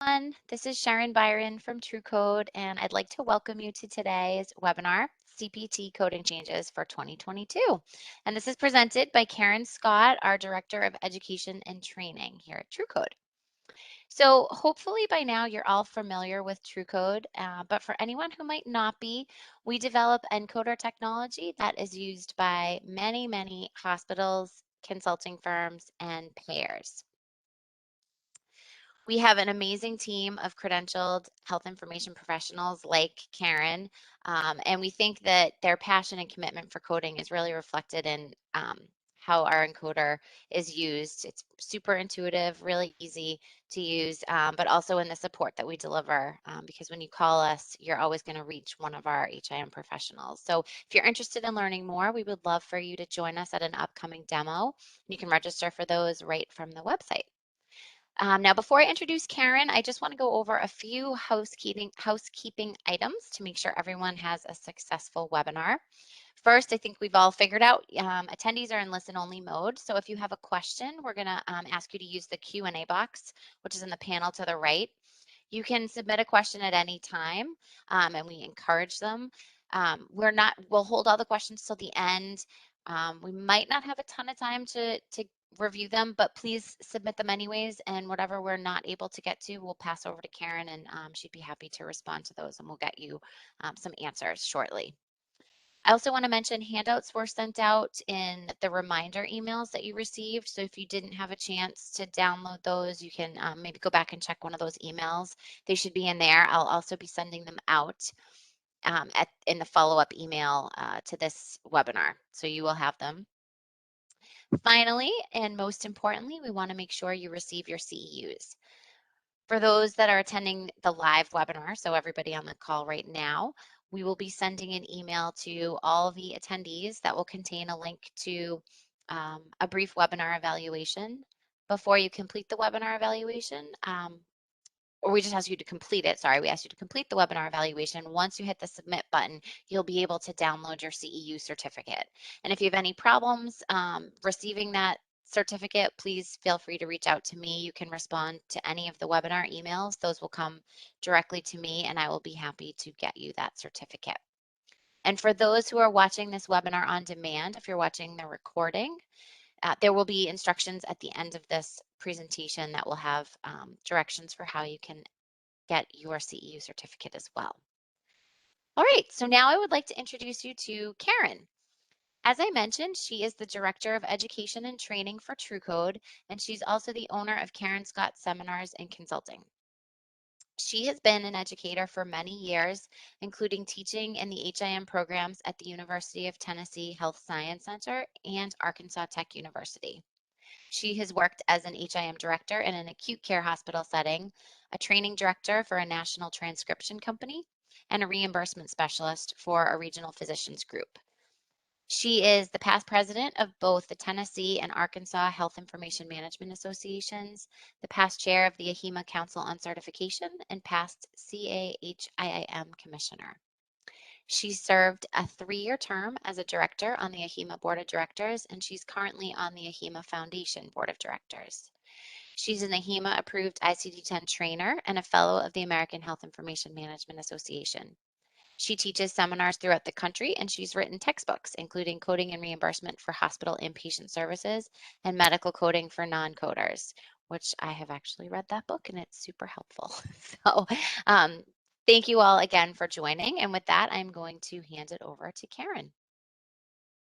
everyone. This is Sharon Byron from TruCode, and I'd like to welcome you to today's webinar, CPT Coding Changes for 2022. And this is presented by Karen Scott, our Director of Education and Training here at TruCode. So hopefully by now you're all familiar with TruCode, but for anyone who might not be, we develop encoder technology that is used by many hospitals, consulting firms, and payers. We have an amazing team of credentialed health information professionals like Karen, and we think that their passion and commitment for coding is really reflected in how our encoder is used. It's super intuitive, really easy to use, but also in the support that we deliver, because when you call us, you're always going to reach one of our HIM professionals. So if you're interested in learning more, we would love for you to join us at an upcoming demo. You can register for those right from the website. Now, before I introduce Karen, I just want to go over a few housekeeping items to make sure everyone has a successful webinar. First, I think we've all figured out attendees are in listen-only mode. So if you have a question, we're going to ask you to use the Q&A box, which is in the panel to the right. You can submit a question at any time, and we encourage them. We'll hold all the questions till the end. We might not have a ton of time to review them, but please submit them anyways. And whatever we're not able to get to, we'll pass over to Karen, and she'd be happy to respond to those, and we'll get you some answers shortly. I also want to mention handouts were sent out in the reminder emails that you received. So if you didn't have a chance to download those, you can maybe go back and check one of those emails. They should be in there. I'll also be sending them out in the follow-up email to this webinar. So you will have them. Finally, and most importantly, we want to make sure you receive your CEUs. For those that are attending the live webinar, so everybody on the call right now, we will be sending an email to all the attendees that will contain a link to a brief webinar evaluation. Before you complete the webinar evaluation, or we just ask you to complete it, sorry, we asked you to complete the webinar evaluation. Once you hit the submit button, you'll be able to download your CEU certificate. And if you have any problems receiving that certificate, please feel free to reach out to me. You can respond to any of the webinar emails. Those will come directly to me, and I will be happy to get you that certificate. And for those who are watching this webinar on demand, if you're watching the recording, there will be instructions at the end of this presentation that will have directions for how you can get your CEU certificate as well. All right, so now I would like to introduce you to Karen. As I mentioned, she is the Director of Education and Training for TruCode, and she's also the owner of Karen Scott Seminars and Consulting. She has been an educator for many years, including teaching in the HIM programs at the University of Tennessee Health Science Center and Arkansas Tech University. She has worked as an HIM director in an acute care hospital setting, a training director for a national transcription company, and a reimbursement specialist for a regional physicians group. She is the past president of both the Tennessee and Arkansas Health Information Management Associations, the past chair of the AHIMA Council on Certification, and past CAHIIM commissioner. She served a 3-year term as a director on the AHIMA Board of Directors, and she's currently on the AHIMA Foundation Board of Directors. She's an AHIMA approved ICD-10 trainer and a fellow of the American Health Information Management Association. She teaches seminars throughout the country, and she's written textbooks, including coding and reimbursement for hospital inpatient services and medical coding for non-coders, which I have actually read that book, and it's super helpful. So thank you all again for joining. And with that, I'm going to hand it over to Karen.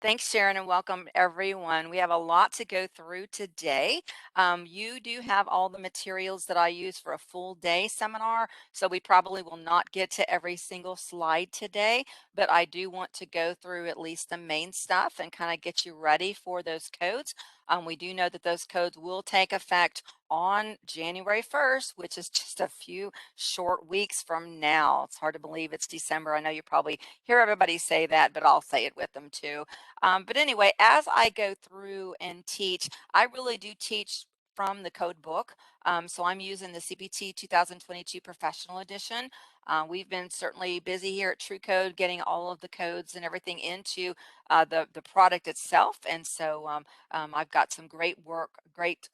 Thanks, Sharon, and welcome everyone. We have a lot to go through today. You do have all the materials that I use for a full day seminar, so we probably will not get to every single slide today, but I do want to go through at least the main stuff and kind of get you ready for those codes. We do know that those codes will take effect on January 1st, which is just a few short weeks from now. It's hard to believe it's December. I know you probably hear everybody say that, but I'll say it with them too. But anyway, as I go through and teach, I really do teach from the code book. So I'm using the CPT 2022 Professional Edition. We've been certainly busy here at TruCode getting all of the codes and everything into the product itself. And so I've got some great work, great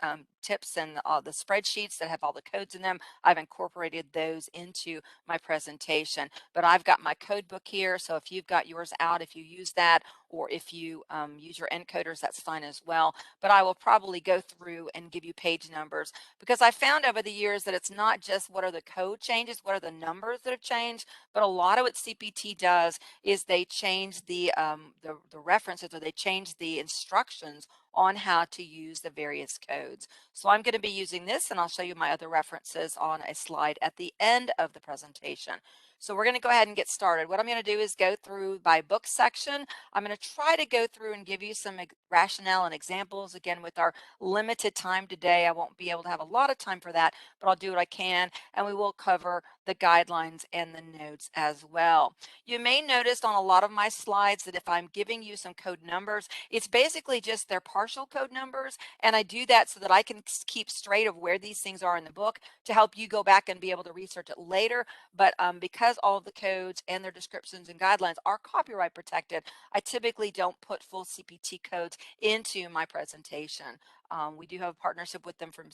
tips and the spreadsheets that have all the codes in them. I've incorporated those into my presentation. But I've got my code book here, so if you've got yours out, if you use that, or if you use your encoders, that's fine as well. But I will probably go through and give you page numbers, because I found over the years that it's not just what are the code changes, what are the numbers that have changed, but a lot of what CPT does is they change the references, or they change the instructions on how to use the various codes. So I'm going to be using this, and I'll show you my other references on a slide at the end of the presentation. So we're going to go ahead and get started. What I'm going to do is go through my book section. I'm going to try to go through and give you some rationale and examples. Again, with our limited time today, I won't be able to have a lot of time for that, but I'll do what I can, and we will cover the guidelines and the notes as well. You may notice on a lot of my slides that if I'm giving you some code numbers, it's basically just their partial code numbers, and I do that so that I can keep straight of where these things are in the book to help you go back and be able to research it later. But because all of the codes and their descriptions and guidelines are copyright protected, I typically don't put full CPT codes into my presentation. We do have a partnership with them from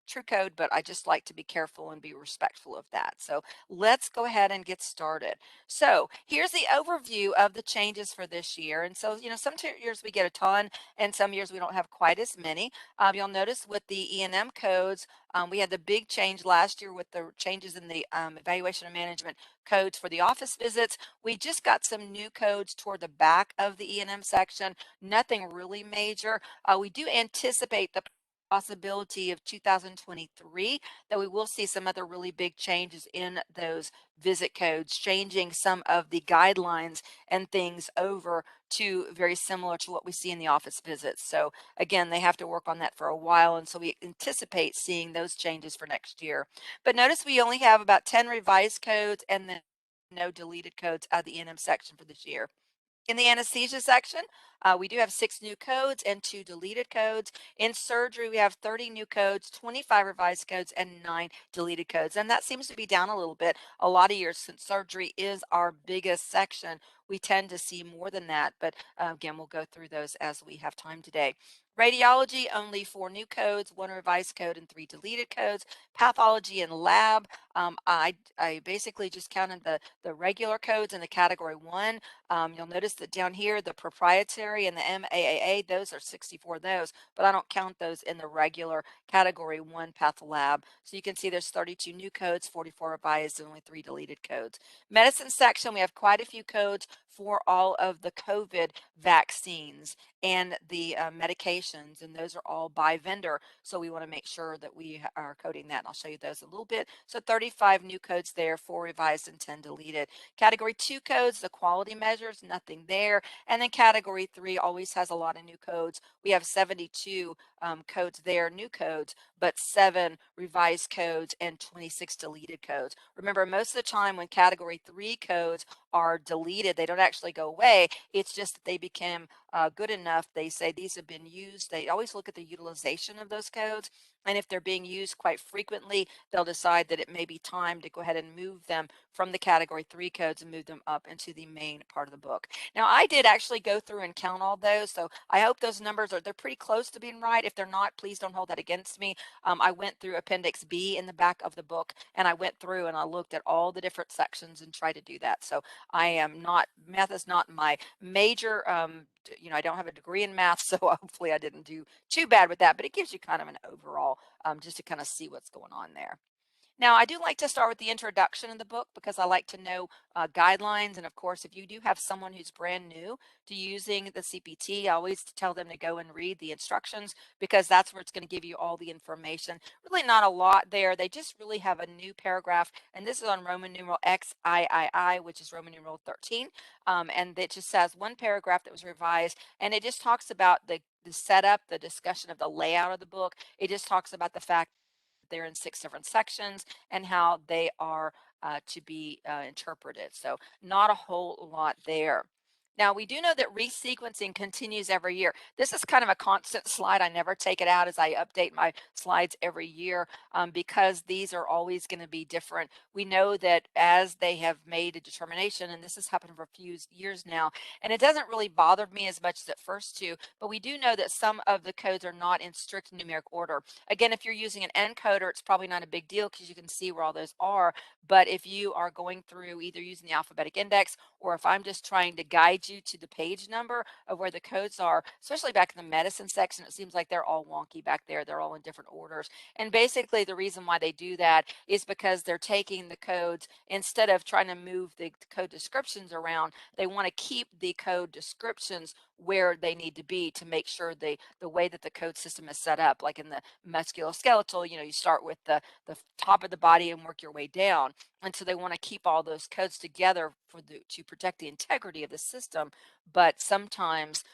TruCode, but I just like to be careful and be respectful of that. So let's go ahead and get started. So here's the overview of the changes for this year. And so, some years we get a ton, and some years we don't have quite as many. You'll notice with the E&M codes, we had the big change last year with the changes in the evaluation and management codes for the office visits. We just got some new codes toward the back of the E&M section, nothing really major. We do anticipate the possibility of 2023 that we will see some other really big changes in those visit codes, changing some of the guidelines and things over to very similar to what we see in the office visits. So again, they have to work on that for a while, and so we anticipate seeing those changes for next year. But notice we only have about 10 revised codes and then no deleted codes out of the NM section for this year. In the anesthesia section, we do have 6 new codes and 2 deleted codes. In surgery, we have 30 new codes, 25 revised codes, and 9 deleted codes. And that seems to be down a little bit. A lot of years, since surgery is our biggest section, we tend to see more than that. But again, we'll go through those as we have time today. Radiology, only 4 new codes, 1 revised code, and 3 deleted codes. Pathology and lab, I basically just counted the regular codes in the category 1. You'll notice that down here, the proprietary and the MAAA, those are 64 of those, but I don't count those in the regular category 1 path lab. So you can see there's 32 new codes, 44 revised, and only 3 deleted codes. Medicine section, we have quite a few codes for all of the COVID vaccines and the medications, and those are all by vendor. So we want to make sure that we are coding that, and I'll show you those a little bit. So 35 new codes there, 4 revised and 10 deleted. Category 2 codes, the quality measures, nothing there. And then category 3 always has a lot of new codes. We have 72 codes there, new codes, but 7 revised codes and 26 deleted codes. Remember, most of the time when category 3 codes are deleted, they don't actually go away. It's just that they became good enough. They say these have been used. They always look at the utilization of those codes. And if they're being used quite frequently, they'll decide that it may be time to go ahead and move them from the category 3 codes and move them up into the main part of the book. Now, I did actually go through and count all those, so I hope those numbers they're pretty close to being right. If they're not, please don't hold that against me. I went through Appendix B in the back of the book, and I went through and I looked at all the different sections and tried to do that. So I am not, math is not my major, I don't have a degree in math, so hopefully I didn't do too bad with that, but it gives you kind of an overall, just to kind of see what's going on there. Now, I do like to start with the introduction in the book because I like to know guidelines. And of course, if you do have someone who's brand new to using the CPT, I always tell them to go and read the instructions because that's where it's going to give you all the information. Really not a lot there. They just really have a new paragraph. And this is on Roman numeral XIII, which is Roman numeral 13. And it just says one paragraph that was revised. And it just talks about the setup, the discussion of the layout of the book. It just talks about the fact they're in 6 different sections and how they are to be interpreted. So not a whole lot there. Now, we do know that resequencing continues every year. This is kind of a constant slide. I never take it out as I update my slides every year because these are always going to be different. We know that as they have made a determination, and this has happened for a few years now, and it doesn't really bother me as much as at first two, but we do know that some of the codes are not in strict numeric order. Again, if you're using an encoder, it's probably not a big deal because you can see where all those are. But if you are going through either using the alphabetic index, or if I'm just trying to guide you to the page number of where the codes are, especially back in the medicine section, it seems like they're all wonky back there. They're all in different orders. And basically the reason why they do that is because they're taking the codes, instead of trying to move the code descriptions around, they want to keep the code descriptions where they need to be to make sure the way that the code system is set up. Like in the musculoskeletal, you start with the top of the body and work your way down. And so they want to keep all those codes together to protect the integrity of the system. But sometimes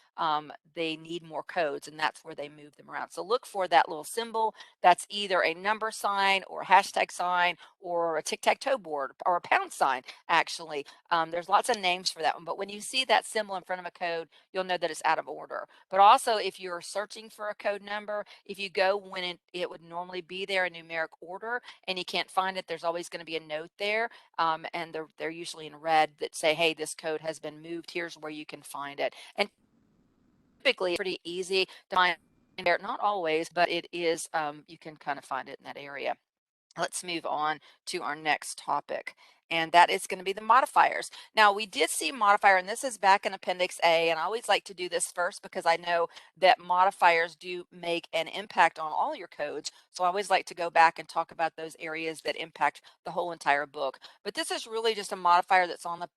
they need more codes, and that's where they move them around. So look for that little symbol that's either a number sign or a hashtag sign or a tic-tac-toe board or a pound sign, actually. There's lots of names for that one. But when you see that symbol in front of a code, you'll know that it's out of order. But also, if you're searching for a code number, if you go when it would normally be there in numeric order and you can't find it, there's always going to be a note there, and they're usually in red that say, hey, this code has been moved. Here's where you can find it. And typically, it's pretty easy to find there. Not always, but it is. You can kind of find it in that area. Let's move on to our next topic, and that is going to be the modifiers. Now, we did see modifier, and this is back in Appendix A, and I always like to do this first because I know that modifiers do make an impact on all your codes. So I always like to go back and talk about those areas that impact the whole entire book. But this is really just a modifier that's on the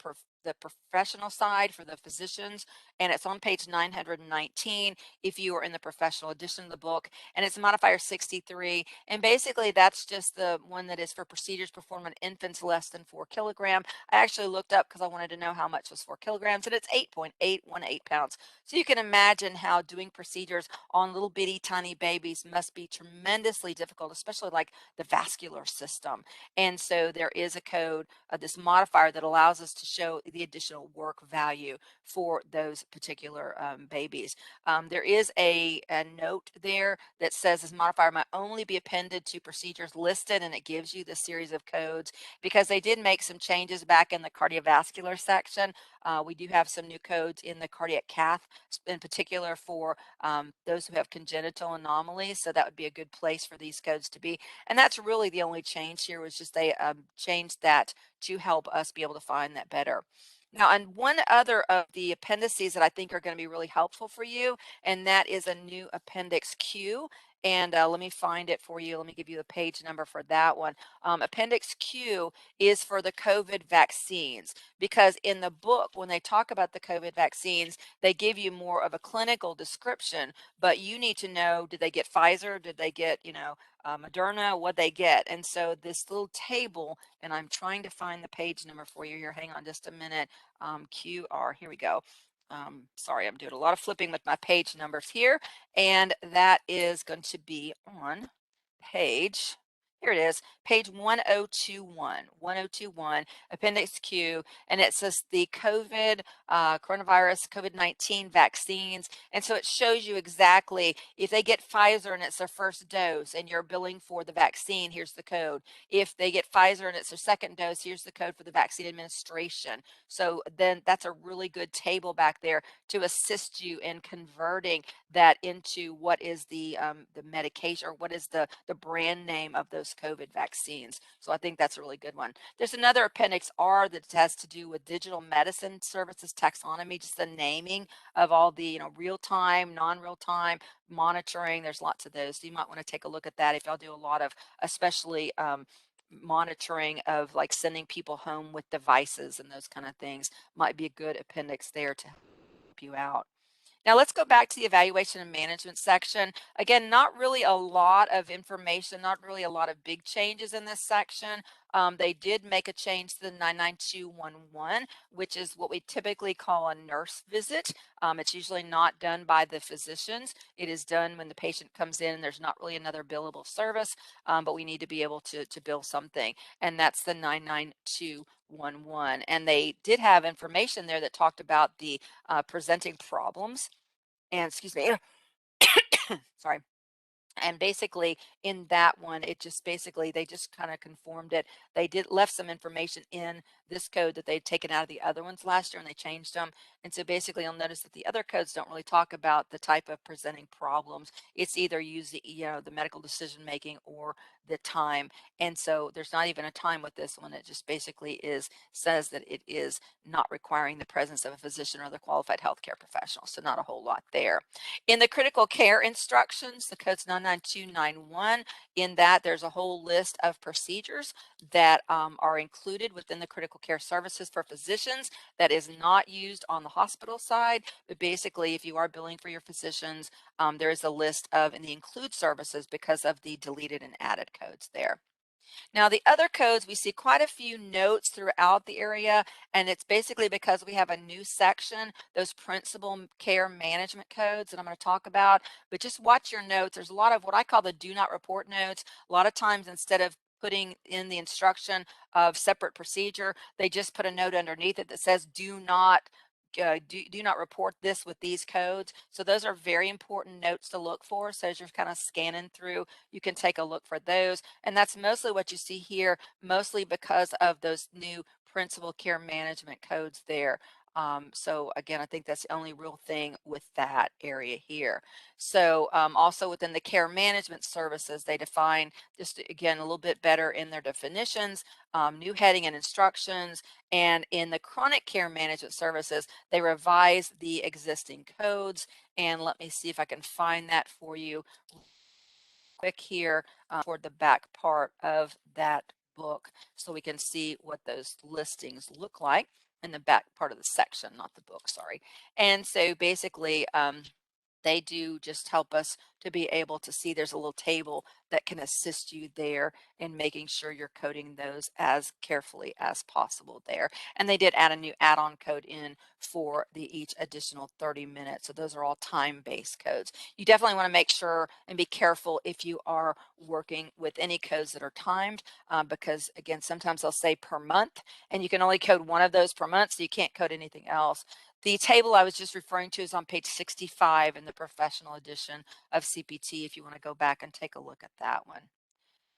professional side for the physicians, and it's on page 919 if you are in the professional edition of the book, and it's modifier 63. And basically that's just the one that is for procedures performed on infants less than 4 kilogram. I actually looked up because I wanted to know how much was 4 kilograms, and it's 8.818 pounds. So you can imagine how doing procedures on little bitty tiny babies must be tremendously difficult, especially like the vascular system. And so there is a code, this modifier, that allows us to show the additional work value for those particular babies. There is a note there that says this modifier might only be appended to procedures listed, and it gives you the series of codes because they did make some changes back in the cardiovascular section. We do have some new codes in the cardiac cath, in particular for those who have congenital anomalies. So that would be a good place for these codes to be. And that's really the only change here, was just they changed that to help us be able to find that better. Now, and one other of the appendices that I think are going to be really helpful for you, and that is a new Appendix Q. And let me find it for you. Let me give you the page number for that one. Appendix Q is for the COVID vaccines, because in the book, when they talk about the COVID vaccines, they give you more of a clinical description, but you need to know, did they get Pfizer? Did they get, Moderna? What they get? And so this little table, and I'm trying to find the page number for you here. Hang on just a minute. QR, here we go. Sorry, I'm doing a lot of flipping with my page numbers here, and that is going to be on page, here it is, page 1021, Appendix Q, and it says the coronavirus, COVID-19 vaccines. And so it shows you exactly if they get Pfizer and it's their first dose and you're billing for the vaccine, here's the code. If they get Pfizer and it's their second dose, here's the code for the vaccine administration. So then that's a really good table back there to assist you in converting that into what is the medication, or what is the brand name of those COVID vaccines. So I think that's a really good one. There's another Appendix R that has to do with digital medicine services taxonomy, just the naming of all the real time, non-real time monitoring. There's lots of those. So you might want to take a look at that if y'all do a lot of, especially monitoring of like sending people home with devices and those kind of things. Might be a good appendix there to help you out. Now let's go back to the evaluation and management section. Again, not really a lot of information, not really a lot of big changes in this section. They did make a change to the 99211, which is what we typically call a nurse visit. It's usually not done by the physicians. It is done when the patient comes in and there's not really another billable service, but we need to be able to bill something, and that's the 99211. And they did have information there that talked about the presenting problems. And excuse me, sorry. And basically in that one, it just basically, they just kind of conformed it. They did left some information in this code that they'd taken out of the other ones last year, and they changed them. And so basically you'll notice that the other codes don't really talk about the type of presenting problems. It's either use the, the medical decision making or the time. And so there's not even a time with this one. It just basically says that it is not requiring the presence of a physician or other qualified healthcare professional. So not a whole lot there. In the critical care instructions, the code's 99291. In that, there's a whole list of procedures that are included within the critical care services for physicians that is not used on the hospital side. But basically, if you are billing for your physicians, there is a list of and the include services because of the deleted and added codes there. Now, the other codes, we see quite a few notes throughout the area, and it's basically because we have a new section, those principal care management codes that I'm going to talk about. But just watch your notes. There's a lot of what I call the do not report notes. A lot of times, instead of putting in the instruction of separate procedure, they just put a note underneath it that says do not do not report this with these codes. So those are very important notes to look for. So as you're kind of scanning through, you can take a look for those. And that's mostly what you see here, mostly because of those new principal care management codes there. So again, I think that's the only real thing with that area here. So also within the care management services, they define just again a little bit better in their definitions, new heading and instructions. And in the chronic care management services, they revise the existing codes. And let me see if I can find that for you quick here toward the back part of that book so we can see what those listings look like in the back part of the section, not the book, sorry. And so basically, they do just help us to be able to see there's a little table that can assist you there in making sure you're coding those as carefully as possible there. And they did add a new add-on code in for the each additional 30 minutes. So those are all time-based codes. You definitely want to make sure and be careful if you are working with any codes that are timed because again, sometimes they'll say per month and you can only code one of those per month, so you can't code anything else. The table I was just referring to is on page 65 in the professional edition of CPT if you want to go back and take a look at that one.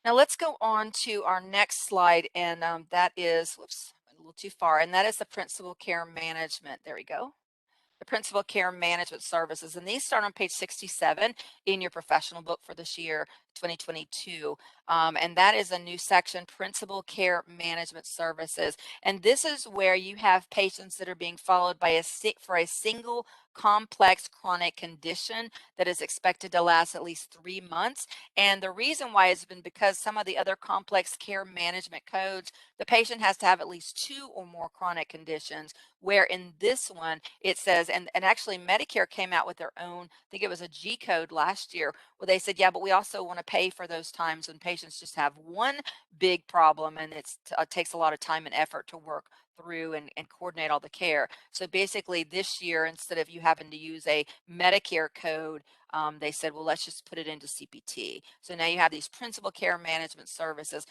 Now let's go on to our next slide, and that is, whoops, I went a little too far, and that is the principal care management. There we go. The principal care management services, and these start on page 67 in your professional book for this year 2022, and that is a new section, principal care management services. And this is where you have patients that are being followed by for a single complex chronic condition that is expected to last at least 3 months. And the reason why has been because some of the other complex care management codes, the patient has to have at least 2 or more chronic conditions, where in this one it says, and actually Medicare came out with their own, I think it was a G code last year, where they said, yeah, but we also want to pay for those times when patients just have one big problem and it takes a lot of time and effort to work through and coordinate all the care. So basically this year, instead of you having to use a Medicare code, they said, well, let's just put it into CPT. So now you have these principal care management services,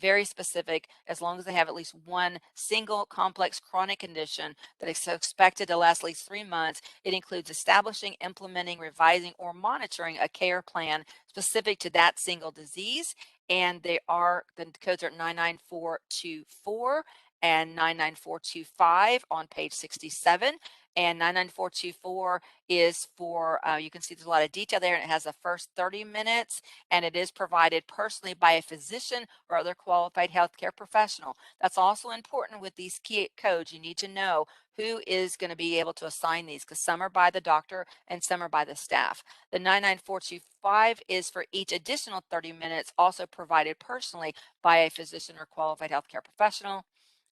very specific, as long as they have at least one single complex chronic condition that is expected to last at least 3 months. It includes establishing, implementing, revising, or monitoring a care plan specific to that single disease. And the codes are 99424 and 99425 on page 67. And 99424 is for, you can see there's a lot of detail there, and it has the first 30 minutes, and it is provided personally by a physician or other qualified healthcare professional. That's also important with these key codes. You need to know who is going to be able to assign these, because some are by the doctor and some are by the staff. The 99425 is for each additional 30 minutes, also provided personally by a physician or qualified healthcare professional.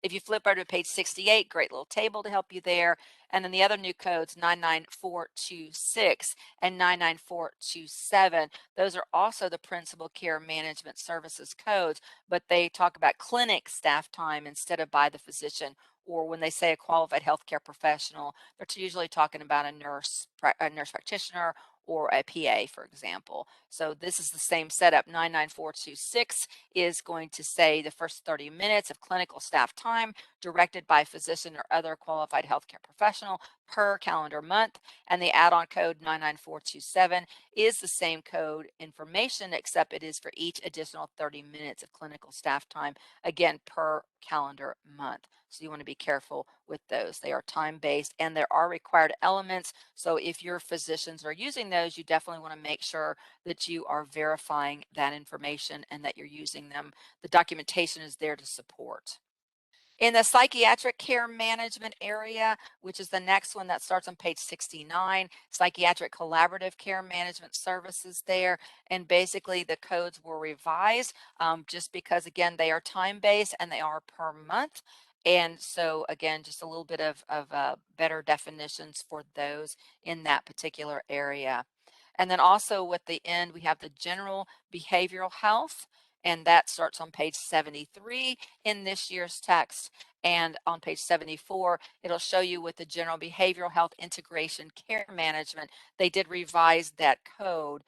If you flip over to page 68, great little table to help you there. And then the other new codes, 99426 and 99427. Those are also the Principal Care Management Services codes, but they talk about clinic staff time instead of by the physician. Or when they say a qualified healthcare professional, they're usually talking about a nurse practitioner or a PA, for example. So this is the same setup. 99426 is going to say the first 30 minutes of clinical staff time directed by a physician or other qualified healthcare professional per calendar month. And the add-on code 99427 is the same code information, except it is for each additional 30 minutes of clinical staff time, again, per calendar month. So you want to be careful with those. They are time-based and there are required elements. So if your physicians are using those, you definitely want to make sure that you are verifying that information and that you're using them. The documentation is there to support. In the psychiatric care management area, which is the next one that starts on page 69, psychiatric collaborative care management services there. And basically the codes were revised just because, again, they are time-based and they are per month. And so, again, just a little bit of better definitions for those in that particular area. And then also with the end, we have the general behavioral health, and that starts on page 73 in this year's text. And on page 74, it'll show you with the general behavioral health integration care management, they did revise that code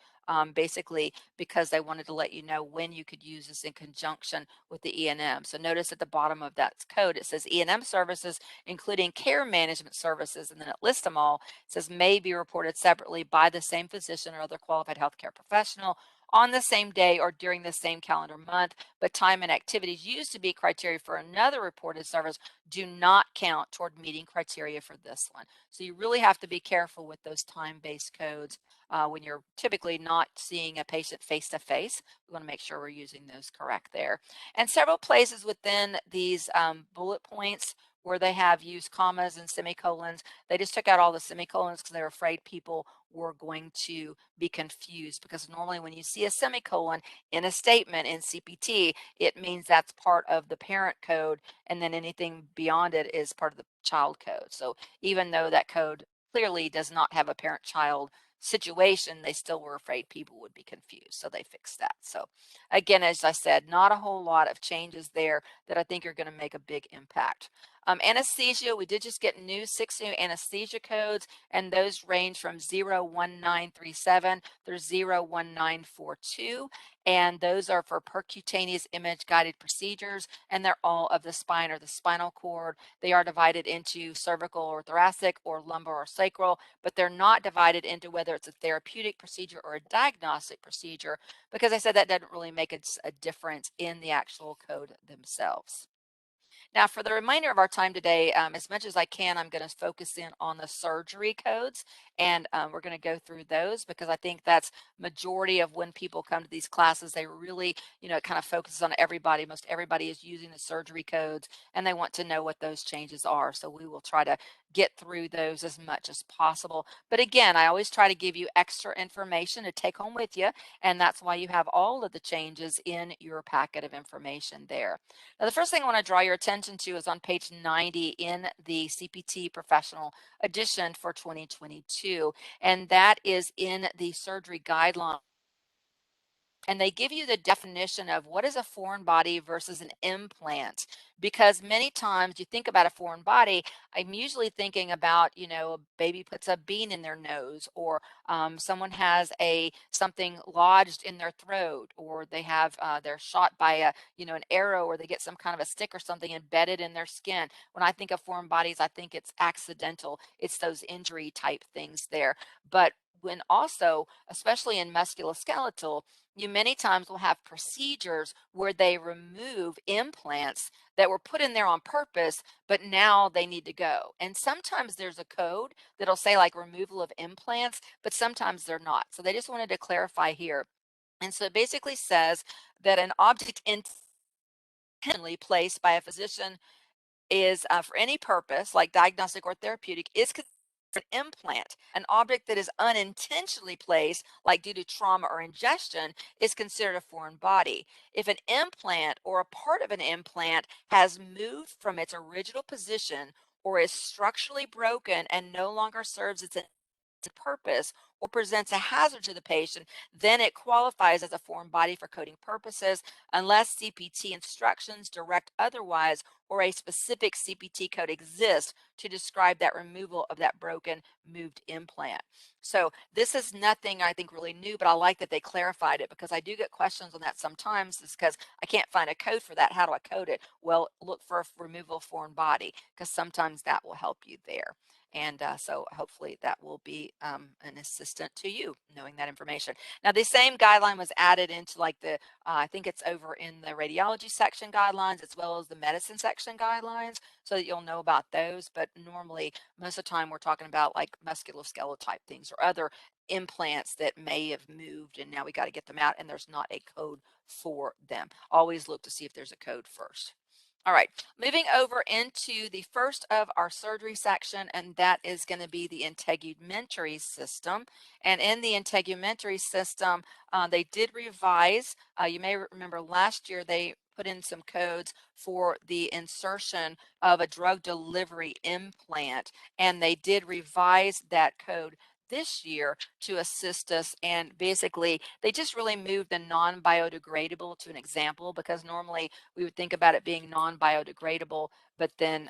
basically because they wanted to let you know when you could use this in conjunction with the E&M. So notice at the bottom of that code, it says E&M services, including care management services, and then it lists them all. It says may be reported separately by the same physician or other qualified healthcare professional on the same day or during the same calendar month, but time and activities used to be criteria for another reported service do not count toward meeting criteria for this one. So you really have to be careful with those time-based codes when you're typically not seeing a patient face-to-face. We want to make sure we're using those correct there. And several places within these bullet points where they have used commas and semicolons, they just took out all the semicolons because they're afraid people were going to be confused, because normally when you see a semicolon in a statement in CPT, it means that's part of the parent code, and then anything beyond it is part of the child code. So even though that code clearly does not have a parent-child situation, they still were afraid people would be confused. So they fixed that. So again, as I said, not a whole lot of changes there that I think are going to make a big impact. Anesthesia, we did just get 6 new anesthesia codes, and those range from 01937 through 01942. And those are for percutaneous image guided procedures, and they're all of the spine or the spinal cord. They are divided into cervical or thoracic or lumbar or sacral, but they're not divided into whether it's a therapeutic procedure or a diagnostic procedure, because I said that doesn't really make a difference in the actual code themselves. Now, for the remainder of our time today, as much as I can, I'm going to focus in on the surgery codes, and we're going to go through those because I think that's majority of when people come to these classes. They really, it kind of focuses on everybody. Most everybody is using the surgery codes, and they want to know what those changes are. So we will try to get through those as much as possible. But again, I always try to give you extra information to take home with you, and that's why you have all of the changes in your packet of information there. Now, the first thing I want to draw your attention to is on page 90 in the CPT Professional Edition for 2022, and that is in the surgery guideline. And they give you the definition of what is a foreign body versus an implant. Because many times you think about a foreign body, I'm usually thinking about, a baby puts a bean in their nose, or someone has something lodged in their throat, or they're shot by an arrow, or they get some kind of a stick or something embedded in their skin. When I think of foreign bodies, I think it's accidental. It's those injury type things there. But when also, especially in musculoskeletal, you many times will have procedures where they remove implants that were put in there on purpose, but now they need to go. And sometimes there's a code that'll say like removal of implants, but sometimes they're not. So they just wanted to clarify here. And so it basically says that an object intentionally placed by a physician is for any purpose, like diagnostic or therapeutic, is an implant. An object that is unintentionally placed, like due to trauma or ingestion, is considered a foreign body. If an implant or a part of an implant has moved from its original position or is structurally broken and no longer serves its purpose or presents a hazard to the patient, then it qualifies as a foreign body for coding purposes unless CPT instructions direct otherwise or a specific CPT code exists to describe that removal of that broken moved implant. So this is nothing I think really new, but I like that they clarified it because I do get questions on that sometimes. It's because I can't find a code for that. How do I code it? Well, look for a removal of foreign body because sometimes that will help you there. And so hopefully that will be an assistant to you knowing that information. Now, the same guideline was added into like the, I think it's over in the radiology section guidelines as well as the medicine section guidelines so that you'll know about those. But normally, most of the time, we're talking about like musculoskeletal type things or other implants that may have moved and now we got to get them out and there's not a code for them. Always look to see if there's a code first. All right, moving over into the first of our surgery section, and that is going to be the integumentary system. And in the integumentary system, they did revise. You may remember last year they put in some codes for the insertion of a drug delivery implant, and they did revise that code this year to assist us. And basically, they just really moved the non-biodegradable to an example because normally we would think about it being non-biodegradable, but then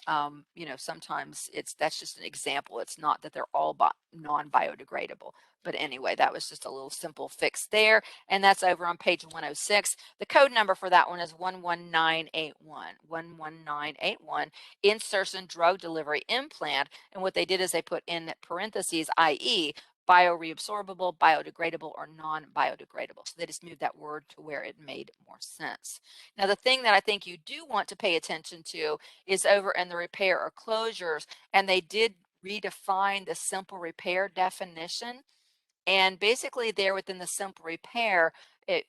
sometimes that's just an example. It's not that they're all non-biodegradable. But anyway, that was just a little simple fix there, and that's over on page 106. The code number for that one is 11981. 11981, insertion drug delivery implant. And what they did is they put in parentheses, i.e., bioreabsorbable, biodegradable, or non-biodegradable. So they just moved that word to where it made more sense. Now, the thing that I think you do want to pay attention to is over in the repair or closures, and they did redefine the simple repair definition. And basically there within the simple repair,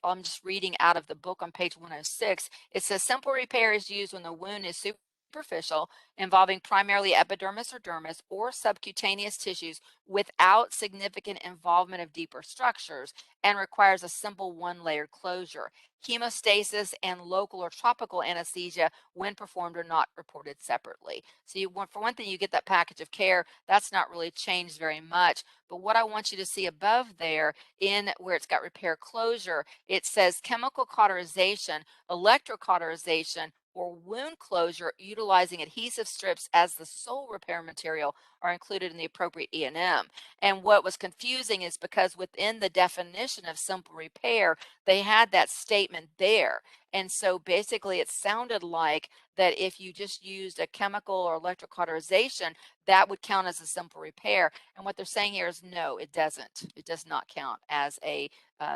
I'm just reading out of the book on page 106, it says simple repair is used when the wound is superficial, involving primarily epidermis or dermis or subcutaneous tissues without significant involvement of deeper structures and requires a simple one-layer closure. Hemostasis and local or tropical anesthesia when performed are not reported separately. So for one thing, you get that package of care. That's not really changed very much. But what I want you to see above there in where it's got repair closure, it says chemical cauterization, electrocauterization, or wound closure utilizing adhesive strips as the sole repair material are included in the appropriate E&M. And what was confusing is because within the definition of simple repair, they had that statement there. And so basically it sounded like that if you just used a chemical or electrocauterization, that would count as a simple repair. And what they're saying here is no, it doesn't. It does not count as a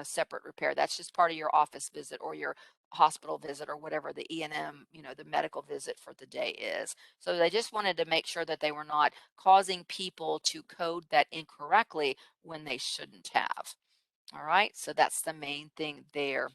separate repair. That's just part of your office visit or your hospital visit or whatever the E&M, the medical visit for the day is. So they just wanted to make sure that they were not causing people to code that incorrectly when they shouldn't have. All right, so that's the main thing there.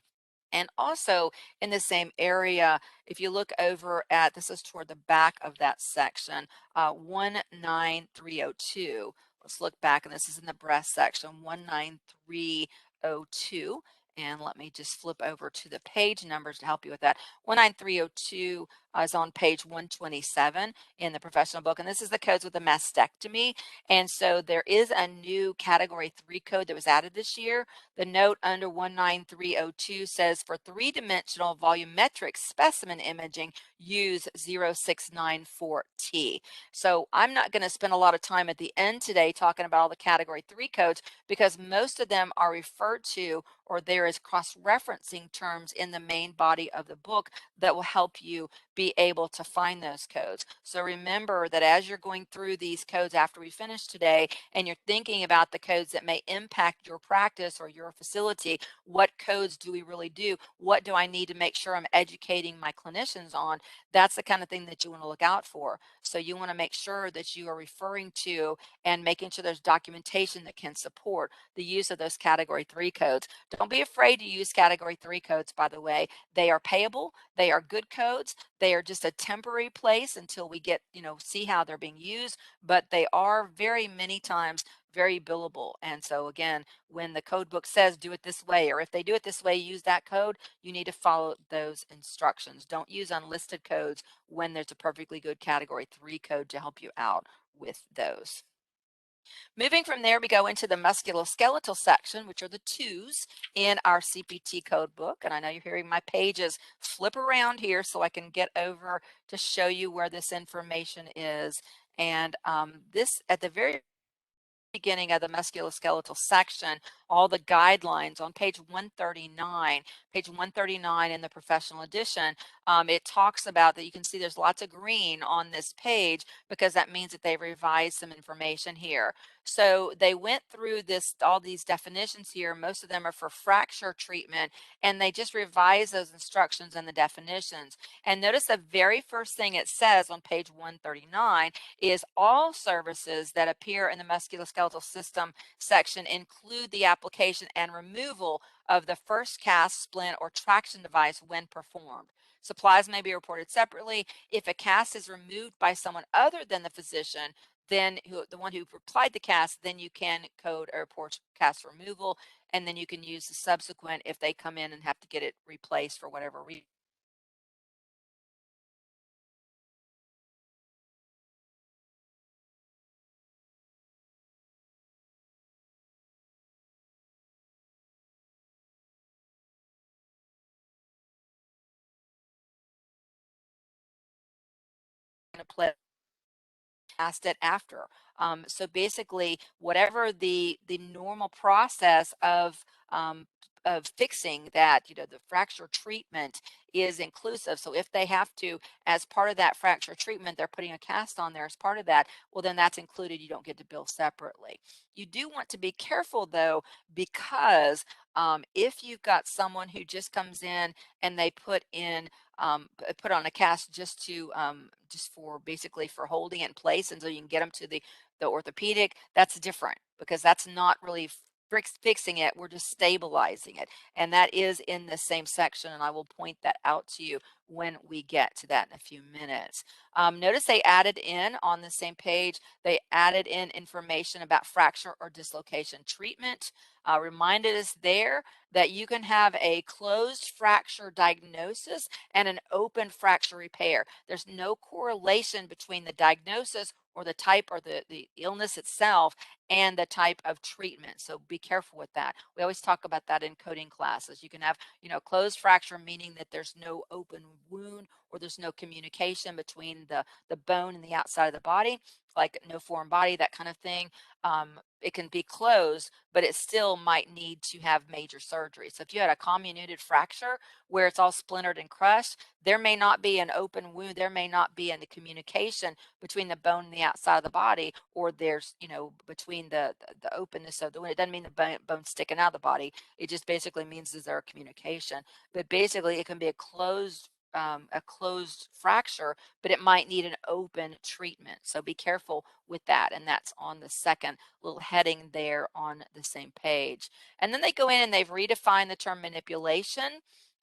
And also in the same area, if you look over at, this is toward the back of that section, 19302. Let's look back, and this is in the breast section, 19302. And let me just flip over to the page numbers to help you with that. 19302 is on page 127 in the professional book. And this is the codes with the mastectomy. And so there is a new category 3 code that was added this year. The note under 19302 says for three-dimensional volumetric specimen imaging, use 0694T. So I'm not going to spend a lot of time at the end today talking about all the category 3 codes because most of them are referred to or there is cross-referencing terms in the main body of the book that will help you be able to find those codes. So remember that as you're going through these codes after we finish today and you're thinking about the codes that may impact your practice or your facility, what codes do we really do? What do I need to make sure I'm educating my clinicians on? That's the kind of thing that you want to look out for. So you want to make sure that you are referring to and making sure there's documentation that can support the use of those category 3 codes. Don't be afraid to use category 3 codes, by the way. They are payable, they are good codes, they are just a temporary place until we get, see how they're being used, but they are very many times very billable. And so again, when the code book says do it this way, or if they do it this way, use that code, you need to follow those instructions. Don't use unlisted codes when there's a perfectly good category 3 code to help you out with those. Moving from there, we go into the musculoskeletal section, which are the twos in our CPT code book. And I know you're hearing my pages flip around here so I can get over to show you where this information is. And this, at the very beginning of the musculoskeletal section, all the guidelines on page 139 in the professional edition, it talks about that. You can see there's lots of green on this page because that means that they revised some information here. So they went through all these definitions here. Most of them are for fracture treatment, and they just revised those instructions and the definitions. And notice the very first thing it says on page 139 is all services that appear in the musculoskeletal system section include the application and removal of the first cast, splint, or traction device when performed. Supplies may be reported separately. If a cast is removed by someone other than the physician, then the one who applied the cast, then you can code or report cast removal, and then you can use the subsequent if they come in and have to get it replaced for whatever reason. Cast it after. So basically, whatever the normal process of fixing that, the fracture treatment is inclusive. So if they have to, as part of that fracture treatment, they're putting a cast on there as part of that, well, then that's included. You don't get to bill separately. You do want to be careful though, because if you've got someone who just comes in and they put on a cast just for basically for holding it in place until you can get them to the orthopedic, that's different because that's not really fixing it. We're just stabilizing it, and that is in the same section, and I will point that out to you when we get to that in a few minutes. Notice they added in on the same page, they added in information about fracture or dislocation treatment. Reminded us there that you can have a closed fracture diagnosis and an open fracture repair. There's no correlation between the diagnosis or the type or the illness itself and the type of treatment. So be careful with that. We always talk about that in coding classes. You can have, closed fracture, meaning that there's no open wound or there's no communication between the bone and the outside of the body, like no foreign body, that kind of thing. It can be closed, but it still might need to have major surgery. So if you had a comminuted fracture where it's all splintered and crushed, there may not be an open wound. There may not be any communication between the bone and the outside of the body, or there's, between the openness of the wound. It doesn't mean the bone sticking out of the body. It just basically means is there a communication. But basically, it can be a closed fracture, but it might need an open treatment. So be careful with that. And that's on the second little heading there on the same page. And then they go in and they've redefined the term manipulation.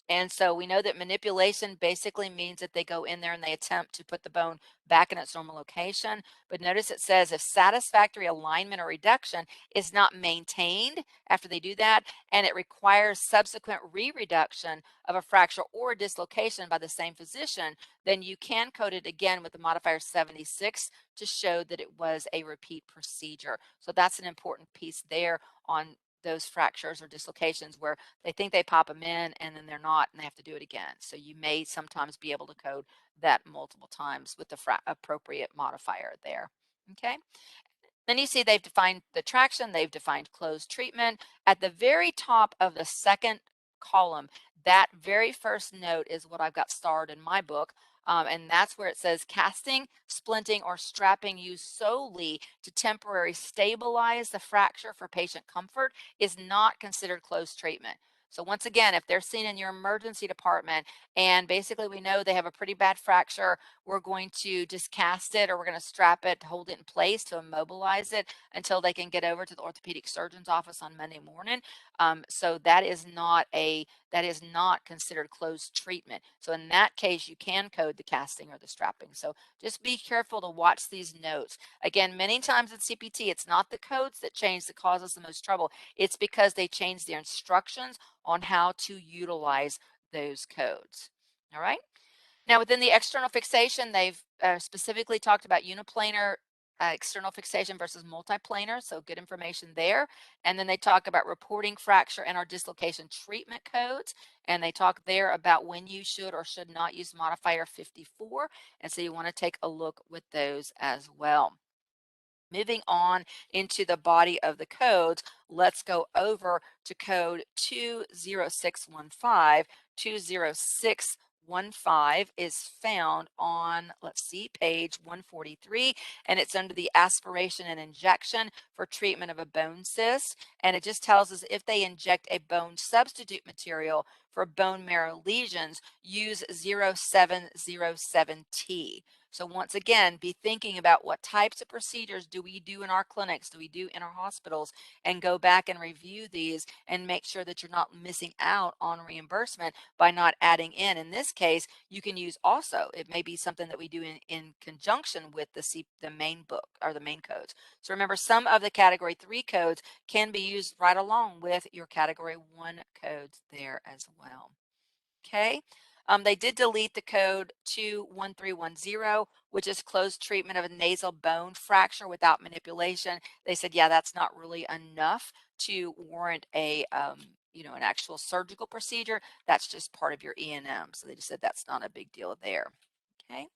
And so we know that manipulation basically means that they go in there and they attempt to put the bone back in its normal location. But notice it says if satisfactory alignment or reduction is not maintained after they do that, and it requires subsequent re-reduction of a fracture or a dislocation by the same physician, then you can code it again with the modifier 76 to show that it was a repeat procedure. So that's an important piece there on those fractures or dislocations where they think they pop them in and then they're not and they have to do it again. So you may sometimes be able to code that multiple times with the appropriate modifier there. Okay. Then you see they've defined the traction, they've defined closed treatment. At the very top of the second column, that very first note is what I've got starred in my book. And that's where it says casting, splinting, or strapping used solely to temporarily stabilize the fracture for patient comfort is not considered closed treatment. So once again, if they're seen in your emergency department and basically we know they have a pretty bad fracture, we're going to just cast it or we're going to strap it to hold it in place to immobilize it until they can get over to the orthopedic surgeon's office on Monday morning. So that is not considered closed treatment. So in that case, you can code the casting or the strapping. So just be careful to watch these notes. Again, many times in CPT, it's not the codes that change that cause us the most trouble. It's because they change their instructions on how to utilize those codes. All right. Now, within the external fixation, they've specifically talked about uniplanar external fixation versus multiplanar, so good information there. And then they talk about reporting fracture and our dislocation treatment codes, and they talk there about when you should or should not use modifier 54, and so you want to take a look with those as well. Moving on into the body of the codes, let's go over to code 20615. 20615 is found on, let's see, page 143, and it's under the aspiration and injection for treatment of a bone cyst. And it just tells us if they inject a bone substitute material for bone marrow lesions, use 0707T. So once again, be thinking about what types of procedures do we do in our clinics, do we do in our hospitals, and go back and review these and make sure that you're not missing out on reimbursement by not adding in. In this case, you can use also, it may be something that we do in conjunction with the main book or the main codes. So remember, some of the category 3 codes can be used right along with your category 1 codes there as well. Okay. They did delete the code 21310, which is closed treatment of a nasal bone fracture without manipulation. They said, yeah, that's not really enough to warrant a, an actual surgical procedure. That's just part of your E&M. So they just said that's not a big deal there. Okay.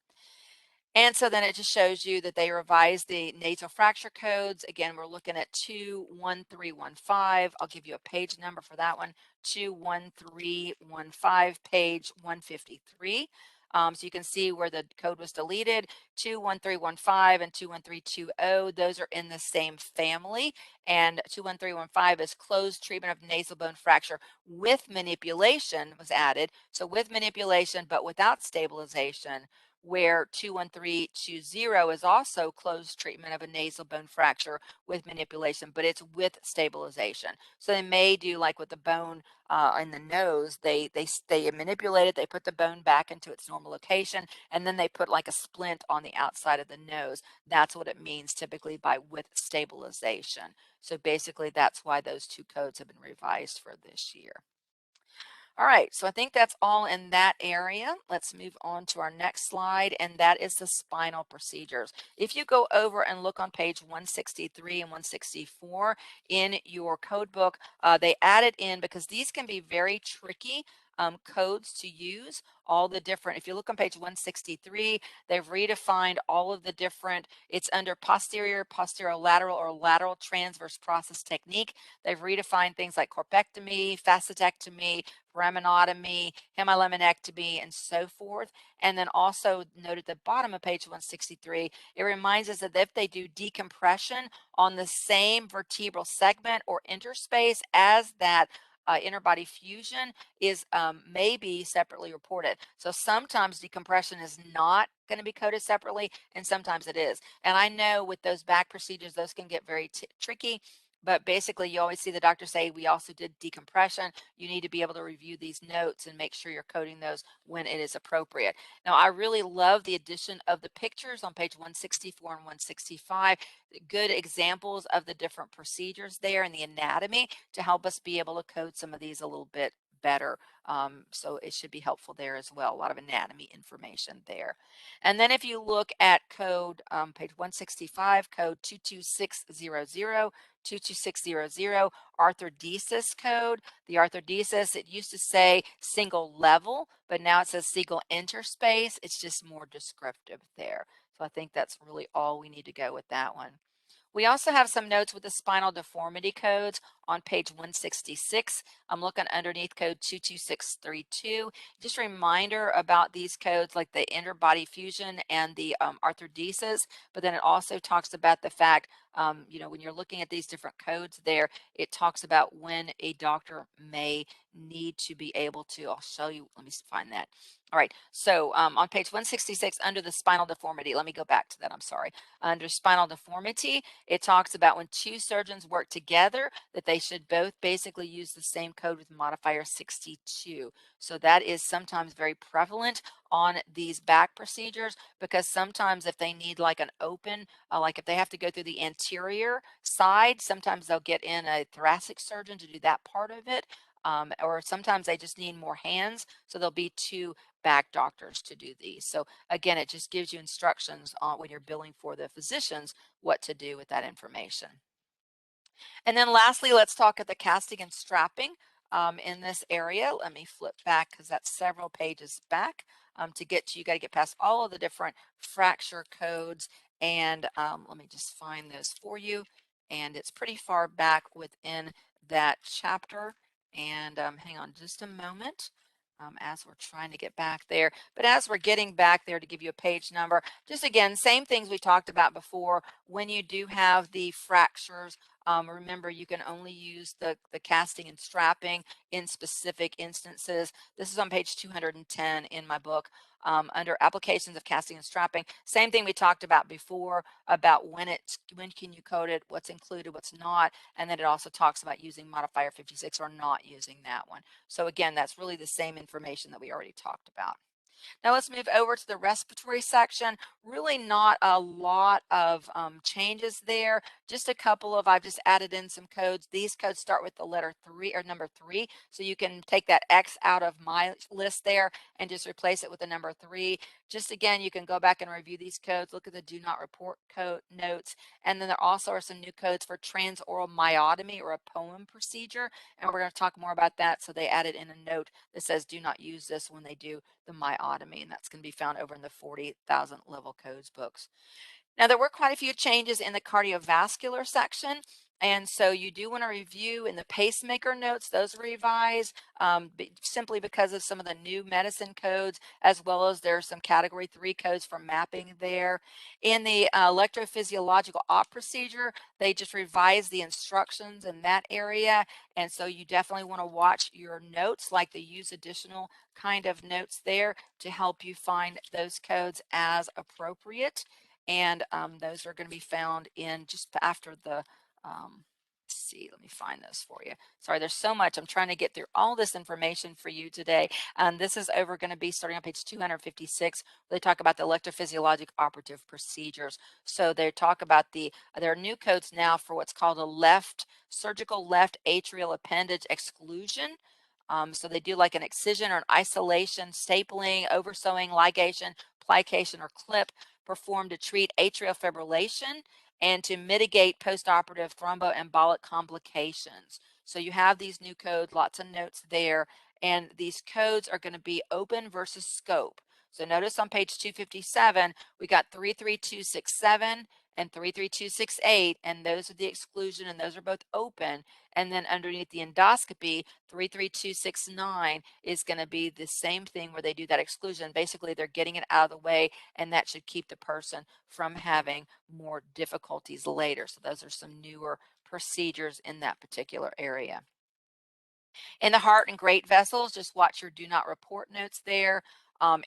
And so then it just shows you that they revised the nasal fracture codes. Again, we're looking at 21315. I'll give you a page number for that one, 21315, page 153. So you can see where the code was deleted, 21315 and 21320. Those are in the same family. And 21315 is closed treatment of nasal bone fracture with manipulation was added. So with manipulation, but without stabilization, where 21320 is also closed treatment of a nasal bone fracture with manipulation, but it's with stabilization. So they may do like with the bone in the nose, they manipulate it, they put the bone back into its normal location, and then they put like a splint on the outside of the nose. That's what it means typically by with stabilization. So basically that's why those two codes have been revised for this year. All right, so I think that's all in that area. Let's move on to our next slide, and that is the spinal procedures. If you go over and look on page 163 and 164 in your code book, they added in, because these can be very tricky codes to use, all the different, if you look on page 163, they've redefined all of the different, it's under posterior, posterolateral, or lateral transverse process technique. They've redefined things like corpectomy, facetectomy, foraminotomy, hemilemonectomy, and so forth. And then also note at the bottom of page 163, it reminds us that if they do decompression on the same vertebral segment or interspace as that interbody fusion is may be separately reported. So sometimes decompression is not going to be coded separately, and sometimes it is. And I know with those back procedures, those can get very tricky. But basically, you always see the doctor say, we also did decompression. You need to be able to review these notes and make sure you're coding those when it is appropriate. Now, I really love the addition of the pictures on page 164 and 165. Good examples of the different procedures there and the anatomy to help us be able to code some of these a little bit better. So it should be helpful there as well. A lot of anatomy information there. And then if you look at code, page 165, code 22600, 22600, arthrodesis code. The arthrodesis, it used to say single level, but now it says single interspace. It's just more descriptive there. So I think that's really all we need to go with that one. We also have some notes with the spinal deformity codes on page 166. I'm looking underneath code 22632. Just a reminder about these codes like the interbody fusion and the arthrodesis, but then it also talks about the fact, when you're looking at these different codes there, it talks about when a doctor may need to be able to, I'll show you, let me find that. All right, so on page 166 under the spinal deformity, let me go back to that, I'm sorry. Under spinal deformity, it talks about when two surgeons work together that they should both basically use the same code with modifier 62. So that is sometimes very prevalent on these back procedures, because sometimes if they need like an open, like if they have to go through the anterior side, sometimes they'll get in a thoracic surgeon to do that part of it. Or sometimes they just need more hands, so there'll be two back doctors to do these. So again, it just gives you instructions on when you're billing for the physicians what to do with that information. And then lastly, let's talk at the casting and strapping in this area. Let me flip back because that's several pages back. To get to, you got to get past all of the different fracture codes, and let me just find those for you. And it's pretty far back within that chapter. And hang on just a moment. As we're trying to get back there. But as we're getting back there, to give you a page number, just again, same things we talked about before. When you do have the fractures, remember, you can only use the casting and strapping in specific instances. This is on page 210 in my book. Under applications of casting and strapping, same thing we talked about before about when can you code it, what's included, what's not, and then it also talks about using modifier 56 or not using that one. So again, that's really the same information that we already talked about. Now let's move over to the respiratory section. Really not a lot of changes there. Just a couple of, I've just added in some codes. These codes start with the letter 3 or number 3. So you can take that X out of my list there and just replace it with the number 3. Just again, you can go back and review these codes, look at the do not report code notes. And then there also are some new codes for transoral myotomy or a poem procedure. And we're going to talk more about that. So they added in a note that says do not use this when they do the myotomy, and that's going to be found over in the 40,000 level codes books. Now, there were quite a few changes in the cardiovascular section, and so you do want to review in the pacemaker notes, those revised simply because of some of the new medicine codes, as well as there's some category 3 codes for mapping there. In the electrophysiological op procedure, they just revised the instructions in that area, and so you definitely want to watch your notes, like the use additional kind of notes there to help you find those codes as appropriate. And those are going to be found in just after the, let's see, let me find those for you. Sorry, there's so much. I'm trying to get through all this information for you today. This is over going to be starting on page 256. They talk about the electrophysiologic operative procedures. So they talk about there are new codes now for what's called a surgical left atrial appendage exclusion. So they do like an excision or an isolation, stapling, oversewing, ligation, plication, or clip performed to treat atrial fibrillation and to mitigate postoperative thromboembolic complications. So you have these new codes, lots of notes there, and these codes are going to be open versus scope. So notice on page 257, we got 33267 and 33268, and those are the exclusion, and those are both open. And then underneath the endoscopy, 33269 is going to be the same thing where they do that exclusion. Basically, they're getting it out of the way, and that should keep the person from having more difficulties later. So those are some newer procedures in that particular area. In the heart and great vessels, just watch your do not report notes there.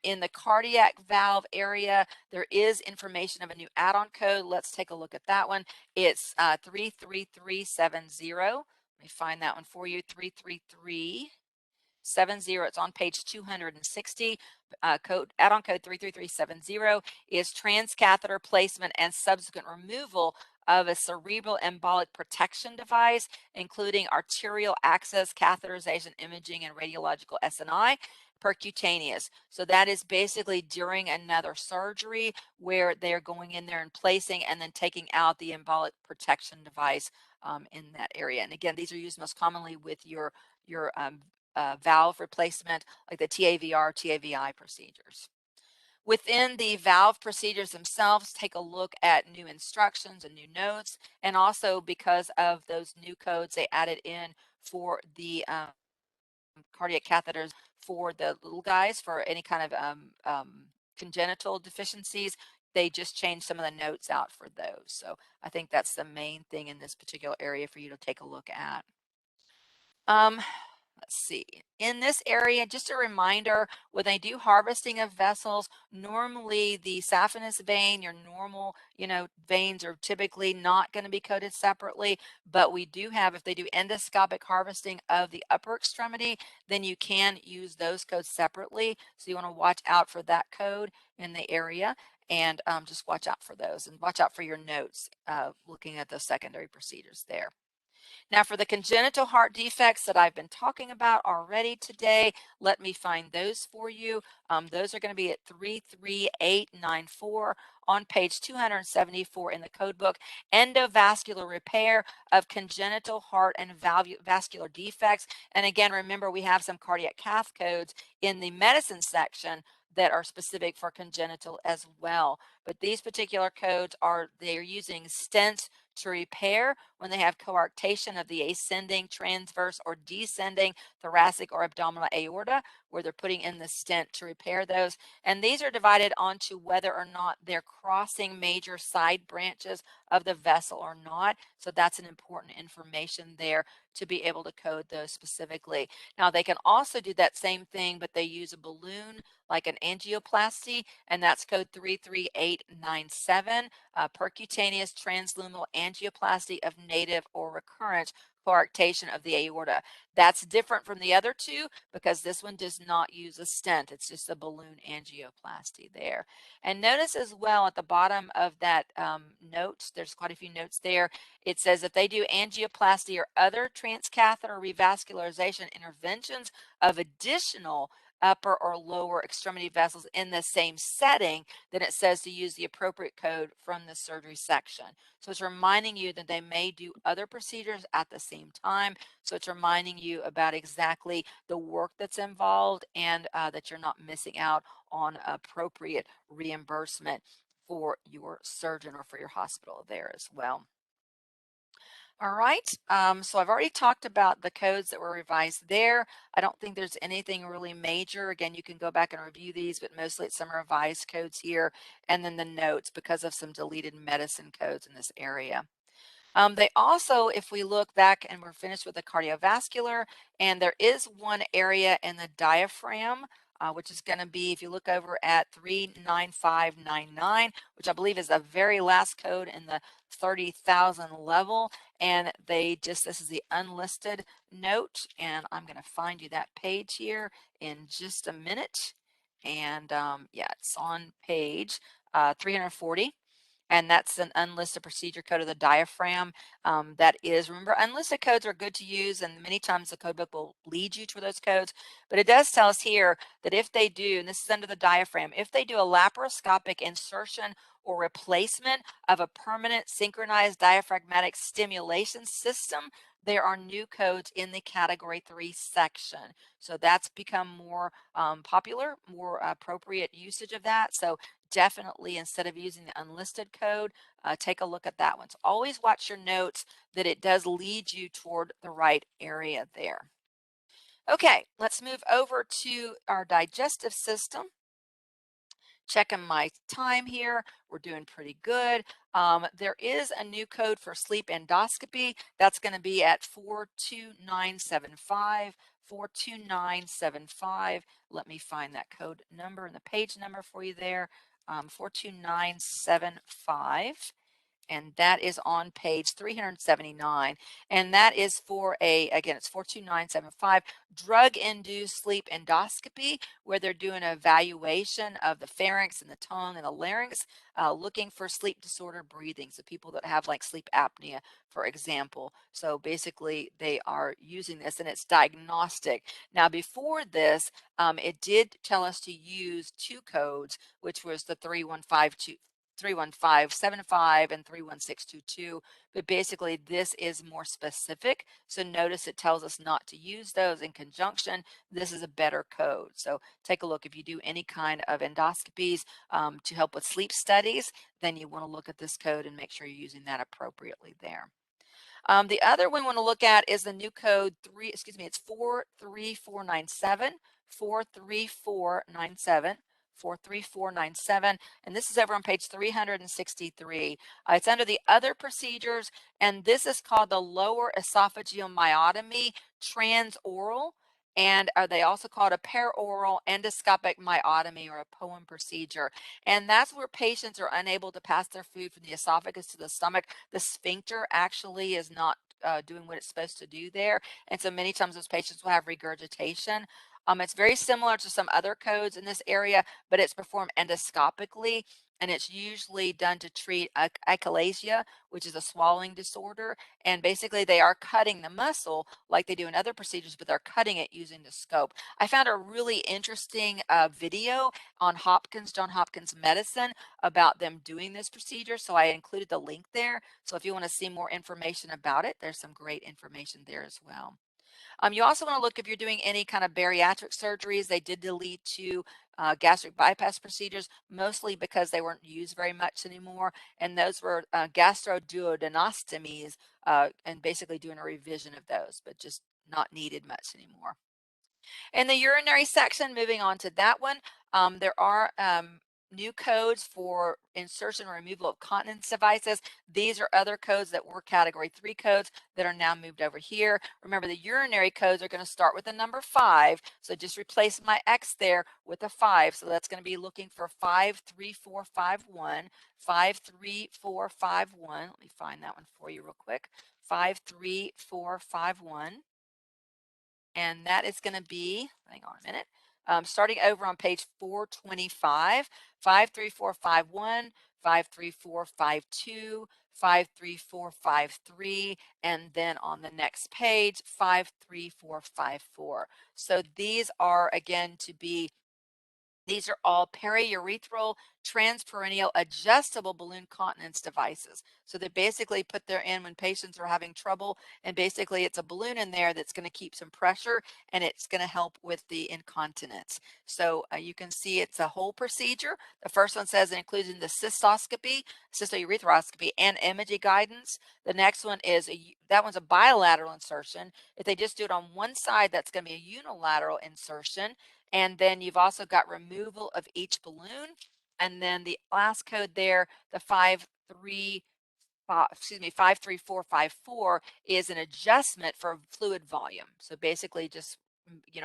In the cardiac valve area, there is information of a new add-on code. Let's take a look at that one. It's 33370. Let me find that one for you. 33370. It's on page 260. Add-on code 33370 is transcatheter placement and subsequent removal of a cerebral embolic protection device, including arterial access, catheterization, imaging, and radiological SNI, percutaneous. So that is basically during another surgery where they're going in there and placing and then taking out the embolic protection device in that area. And again, these are used most commonly with your valve replacement, like the TAVR, TAVI procedures. Within the valve procedures themselves, take a look at new instructions and new notes, and also because of those new codes they added in for the cardiac catheters for the little guys for any kind of congenital deficiencies. They just changed some of the notes out for those. So I think that's the main thing in this particular area for you to take a look at. Um, let's see. In this area, just a reminder, when they do harvesting of vessels, normally the saphenous vein, your normal, veins are typically not going to be coded separately, but we do have, if they do endoscopic harvesting of the upper extremity, then you can use those codes separately. So you want to watch out for that code in the area and just watch out for those and watch out for your notes looking at those secondary procedures there. Now for the congenital heart defects that I've been talking about already today, let me find those for you. Those are going to be at 33894 on page 274 in the code book, Endovascular Repair of Congenital Heart and Vascular Defects. And again, remember we have some cardiac cath codes in the medicine section that are specific for congenital as well. But these particular codes they're using stents to repair when they have coarctation of the ascending, transverse, or descending thoracic or abdominal aorta, where they're putting in the stent to repair those. And these are divided onto whether or not they're crossing major side branches of the vessel or not. So that's an important information there to be able to code those specifically. Now they can also do that same thing, but they use a balloon like an angioplasty, and that's code 33897, percutaneous transluminal angioplasty of native or recurrent coarctation of the aorta. That's different from the other two because this one does not use a stent. It's just a balloon angioplasty there. And notice as well at the bottom of that note, there's quite a few notes there. It says that they do angioplasty or other transcatheter revascularization interventions of additional upper or lower extremity vessels in the same setting, then it says to use the appropriate code from the surgery section. So it's reminding you that they may do other procedures at the same time. So it's reminding you about exactly the work that's involved and that you're not missing out on appropriate reimbursement for your surgeon or for your hospital there as well. All right, so I've already talked about the codes that were revised there. I don't think there's anything really major. Again, you can go back and review these, but mostly it's some revised codes here and then the notes because of some deleted medicine codes in this area. They also, if we look back and we're finished with the cardiovascular, and there is one area in the diaphragm, which is going to be, if you look over at 39599, which I believe is the very last code in the 30,000 level. And this is the unlisted note. And I'm going to find you that page here in just a minute. And yeah, it's on page 340. And that's an unlisted procedure code of the diaphragm. That is, remember, unlisted codes are good to use, and many times the code book will lead you to those codes. But it does tell us here that if they do, and this is under the diaphragm, if they do a laparoscopic insertion or replacement of a permanent synchronized diaphragmatic stimulation system, there are new codes in the category 3 section. So that's become more popular, more appropriate usage of that. So definitely, instead of using the unlisted code, take a look at that one. So always watch your notes that it does lead you toward the right area there. Okay, let's move over to our digestive system. Checking my time here. We're doing pretty good. There is a new code for sleep endoscopy. That's going to be at 42975. 42975. Let me find that code number and the page number for you there. 42975. And that is on page 379. And that is for again, it's 42975, drug-induced sleep endoscopy, where they're doing an evaluation of the pharynx and the tongue and the larynx, looking for sleep disorder breathing. So people that have like sleep apnea, for example. So basically they are using this and it's diagnostic. Now before this, it did tell us to use two codes, which was the 3152 31575 and 31622, but basically this is more specific. So notice it tells us not to use those in conjunction. This is a better code. So take a look if you do any kind of endoscopies to help with sleep studies, then you want to look at this code and make sure you're using that appropriately there. The other one we want to look at is the new code it's 43497, 43497. 43497, and this is over on page 363. It's under the other procedures, and this is called the lower esophageal myotomy transoral, and they also call it a peroral endoscopic myotomy or a POEM procedure. And that's where patients are unable to pass their food from the esophagus to the stomach. The sphincter actually is not doing what it's supposed to do there. And so many times those patients will have regurgitation. It's very similar to some other codes in this area, but it's performed endoscopically, and it's usually done to treat achalasia, which is a swallowing disorder. And basically they are cutting the muscle like they do in other procedures, but they're cutting it using the scope. I found a really interesting video on John Hopkins Medicine about them doing this procedure, so I included the link there. So if you want to see more information about it, there's some great information there as well. You also want to look if you're doing any kind of bariatric surgeries. They did delete 2 gastric bypass procedures, mostly because they weren't used very much anymore. And those were gastroduodenostomies, and basically doing a revision of those, but just not needed much anymore. In the urinary section, moving on to that one, there are new codes for insertion or removal of continence devices. These are other codes that were category 3 codes that are now moved over here. Remember, the urinary codes are going to start with the number 5. So just replace my X there with a 5. So that's going to be looking for 53451, 53451. Let me find that one for you real quick. 53451. And that is going to be, hang on a minute, starting over on page 425, 53451, 53452, 53453, and then on the next page, 53454. So these are, again, these are all periurethral transperineal adjustable balloon continence devices. So they basically put their in when patients are having trouble, and basically it's a balloon in there that's going to keep some pressure, and it's going to help with the incontinence. So you can see it's a whole procedure. The first one says it includes in the cystoscopy, cystourethropy, and imaging guidance. The next one is that one's a bilateral insertion. If they just do it on one side, that's going to be a unilateral insertion. And then you've also got removal of each balloon. And then the last code there, the 53454 is an adjustment for fluid volume. So basically just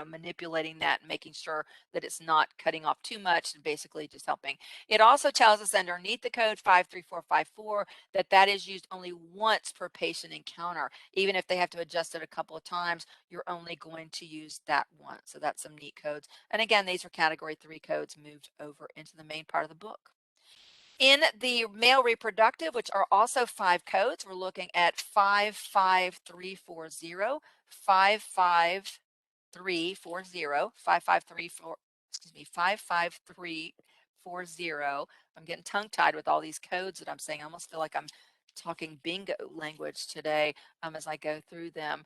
manipulating that and making sure that it's not cutting off too much, and basically just helping. It also tells us underneath the code 53454 that is used only once per patient encounter. Even if they have to adjust it a couple of times, you're only going to use that once. So that's some neat codes. And again, these are category 3 codes moved over into the main part of the book. In the male reproductive, which are also 5 codes, we're looking at 55340, 55340, 55340, excuse me, 55340. I'm getting tongue-tied with all these codes that I'm saying. I almost feel like I'm talking bingo language today as I go through them.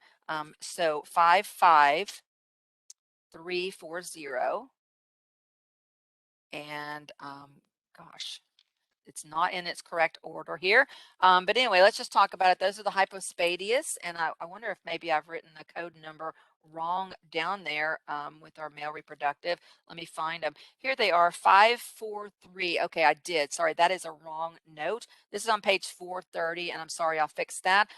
So 55340, and gosh, it's not in its correct order here. But anyway, let's just talk about it. Those are the hypospadias, and I wonder if maybe I've written the code number wrong down there with our male reproductive. Let me find them. Here they are, 543. Okay, I did. Sorry, that is a wrong note. This is on page 430, and I'm sorry, I'll fix that.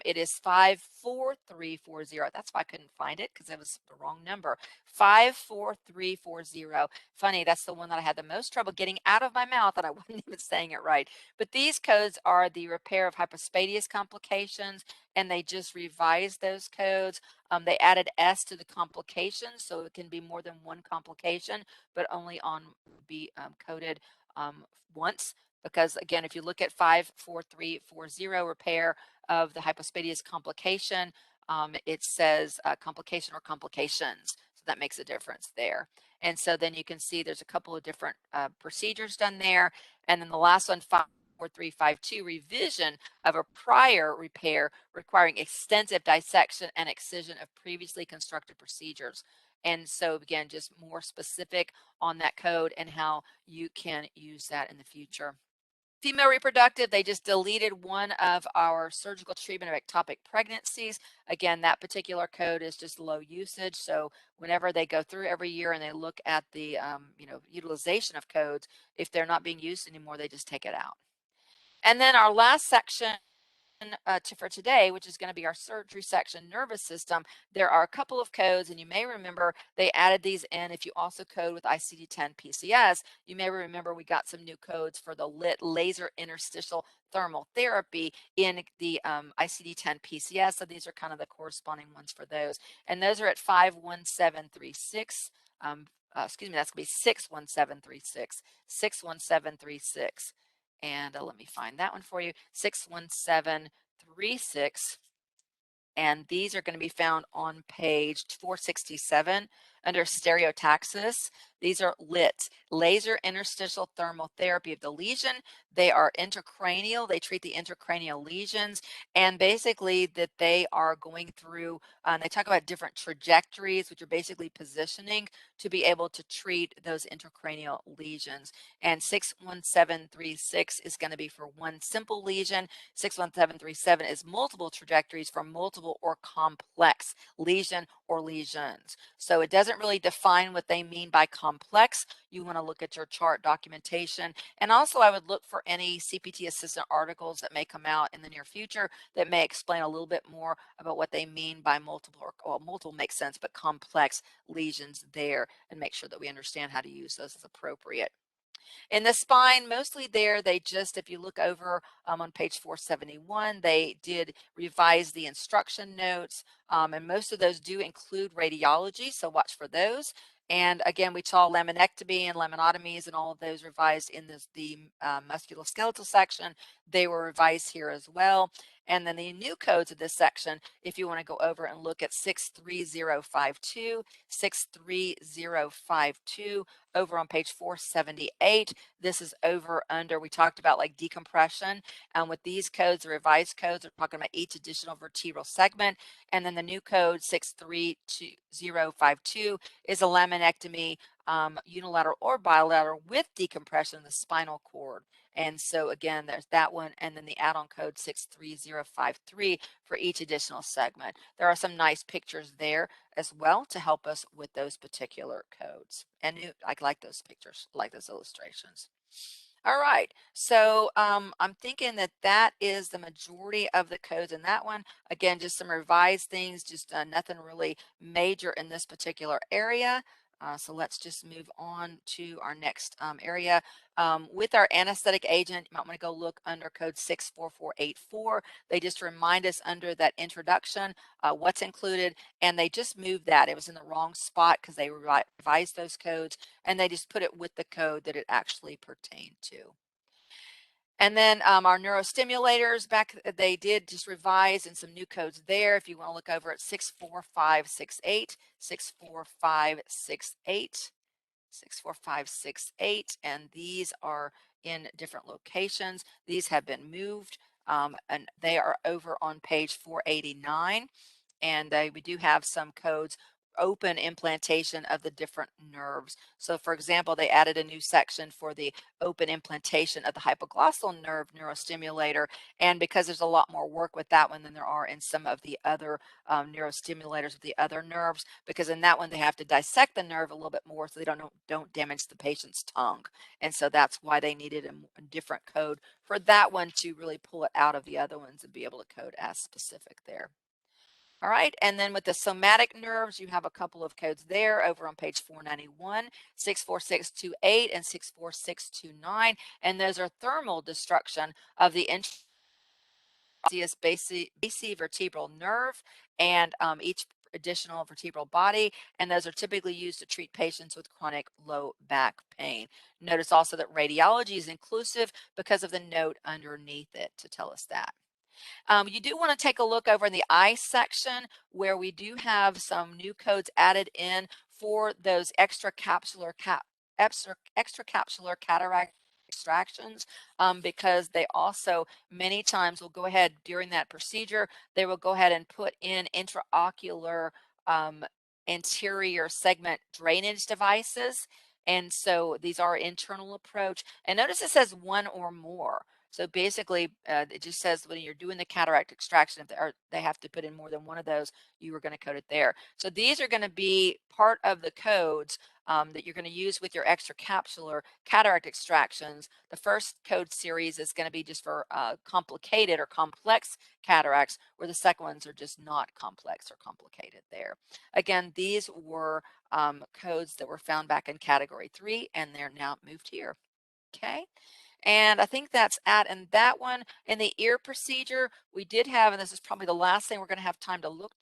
It is 54340. That's why I couldn't find it, because it was the wrong number. 54340. Funny, that's the one that I had the most trouble getting out of my mouth, and I wasn't even saying it right. But these codes are the repair of hypospadias complications, and they just revised those codes. They added S to the complications, so it can be more than one complication, but only be coded once. Because again, if you look at 54340 repair of the hypospadias complication, it says complication or complications. So that makes a difference there. And so then you can see there's a couple of different procedures done there. And then the last one, 54352, revision of a prior repair requiring extensive dissection and excision of previously constructed procedures. And so again, just more specific on that code and how you can use that in the future. Female reproductive, they just deleted one of our surgical treatment of ectopic pregnancies. Again, that particular code is just low usage. So whenever they go through every year and they look at the utilization of codes, if they're not being used anymore, they just take it out. And then our last section for today, which is going to be our surgery section, nervous system, there are a couple of codes, and you may remember they added these in. If you also code with ICD-10 PCS, you may remember we got some new codes for the LIT, laser interstitial thermal therapy, in the ICD-10 PCS. So these are kind of the corresponding ones for those, and those are at 51736. Excuse me, that's going to be 61736, 61736. And let me find that one for you, 61736. And these are going to be found on page 467 under stereotaxis. These are LIT, laser interstitial thermal therapy of the lesion. They are intracranial. They treat the intracranial lesions, and basically that they are going through, they talk about different trajectories, which are basically positioning to be able to treat those intracranial lesions. And 61736 is going to be for one simple lesion. 61737 is multiple trajectories for multiple or complex lesion or lesions. So it doesn't really define what they mean by complex. You want to look at your chart documentation. And also I would look for any CPT assistant articles that may come out in the near future that may explain a little bit more about what they mean by multiple, or well, multiple makes sense, but complex lesions there, and make sure that we understand how to use those as appropriate. In the spine, mostly there, they just, if you look over on page 471, they did revise the instruction notes, and most of those do include radiology, so watch for those. And again, we saw laminectomy and laminotomies and all of those revised in the musculoskeletal section. They were revised here as well. And then the new codes of this section, if you want to go over and look at 63052, 63052, over on page 478. This is over under, we talked about like decompression. With these codes, the revised codes are talking about each additional vertebral segment. And then the new code 63052 is a laminectomy, unilateral or bilateral, with decompression of the spinal cord. And so again, there's that one, and then the add-on code 63053 for each additional segment. There are some nice pictures there as well to help us with those particular codes. And I like those pictures, like those illustrations. All right, so I'm thinking that that is the majority of the codes in that one. Again, just some revised things, just nothing really major in this particular area. So let's just move on to our next area. With our anesthetic agent, you might want to go look under code 64484. They just remind us under that introduction what's included, and they just moved that. It was in the wrong spot because they revised those codes, and they just put it with the code that it actually pertained to. And then our neurostimulators, they did just revise and some new codes there. If you want to look over at 64568, 64568, 64568, and these are in different locations. These have been moved, and they are over on page 489. And we do have some codes, open implantation of the different nerves. So for example, they added a new section for the open implantation of the hypoglossal nerve neurostimulator. And because there's a lot more work with that one than there are in some of the other neurostimulators with the other nerves, because in that one they have to dissect the nerve a little bit more so they don't damage the patient's tongue. And so that's why they needed a different code for that one to really pull it out of the other ones and be able to code as specific there. All right, and then with the somatic nerves, you have a couple of codes there over on page 491, 64628 and 64629, and those are thermal destruction of the basic vertebral nerve and each additional vertebral body, and those are typically used to treat patients with chronic low back pain. Notice also that radiology is inclusive because of the note underneath it to tell us that. You do want to take a look over in the eye section where we do have some new codes added in for those extracapsular cataract extractions, because they also many times will go ahead during that procedure, they will go ahead and put in intraocular um, anterior segment drainage devices. And so these are internal approach. And notice it says one or more. So basically, it just says when you're doing the cataract extraction, if they have to put in more than one of those, you are going to code it there. So these are going to be part of the codes that you're going to use with your extracapsular cataract extractions. The first code series is going to be just for complicated or complex cataracts, where the second ones are just not complex or complicated there. Again, these were codes that were found back in category 3, and they're now moved here. Okay. And I think that's and that one in the ear procedure, we did have, and this is probably the last thing we're going to have time to look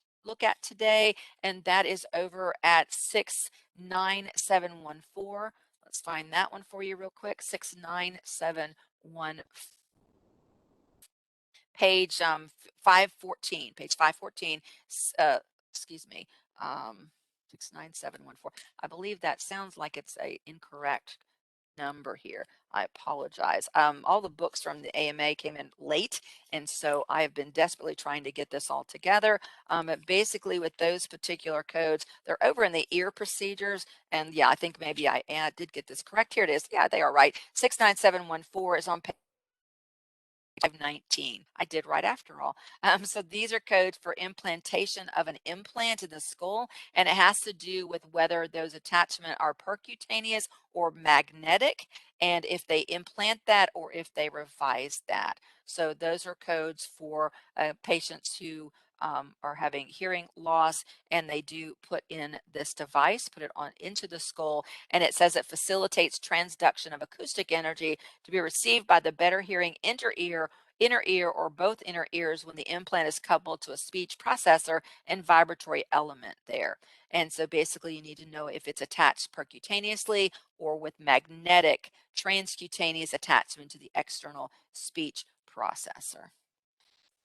at today, and that is over at 69714. Let's find that one for you real quick. 69714. Page 514. Page 514. Excuse me. 69714. I believe that sounds like it's a incorrect number here. I apologize. All the books from the AMA came in late, and so I have been desperately trying to get this all together. But basically, with those particular codes, they're over in the ear procedures. And yeah, I think maybe I did get this correct. Here it is. Yeah, they are right. 69714 is on page 519. I did right after all. So these are codes for implantation of an implant in the skull, and it has to do with whether those attachments are percutaneous or magnetic, and if they implant that or if they revise that. So those are codes for patients who are having hearing loss, and they do put in this device, put it on into the skull, and it says it facilitates transduction of acoustic energy to be received by the better hearing inner ear or both inner ears when the implant is coupled to a speech processor and vibratory element there. And so basically you need to know if it's attached percutaneously or with magnetic transcutaneous attachment to the external speech processor.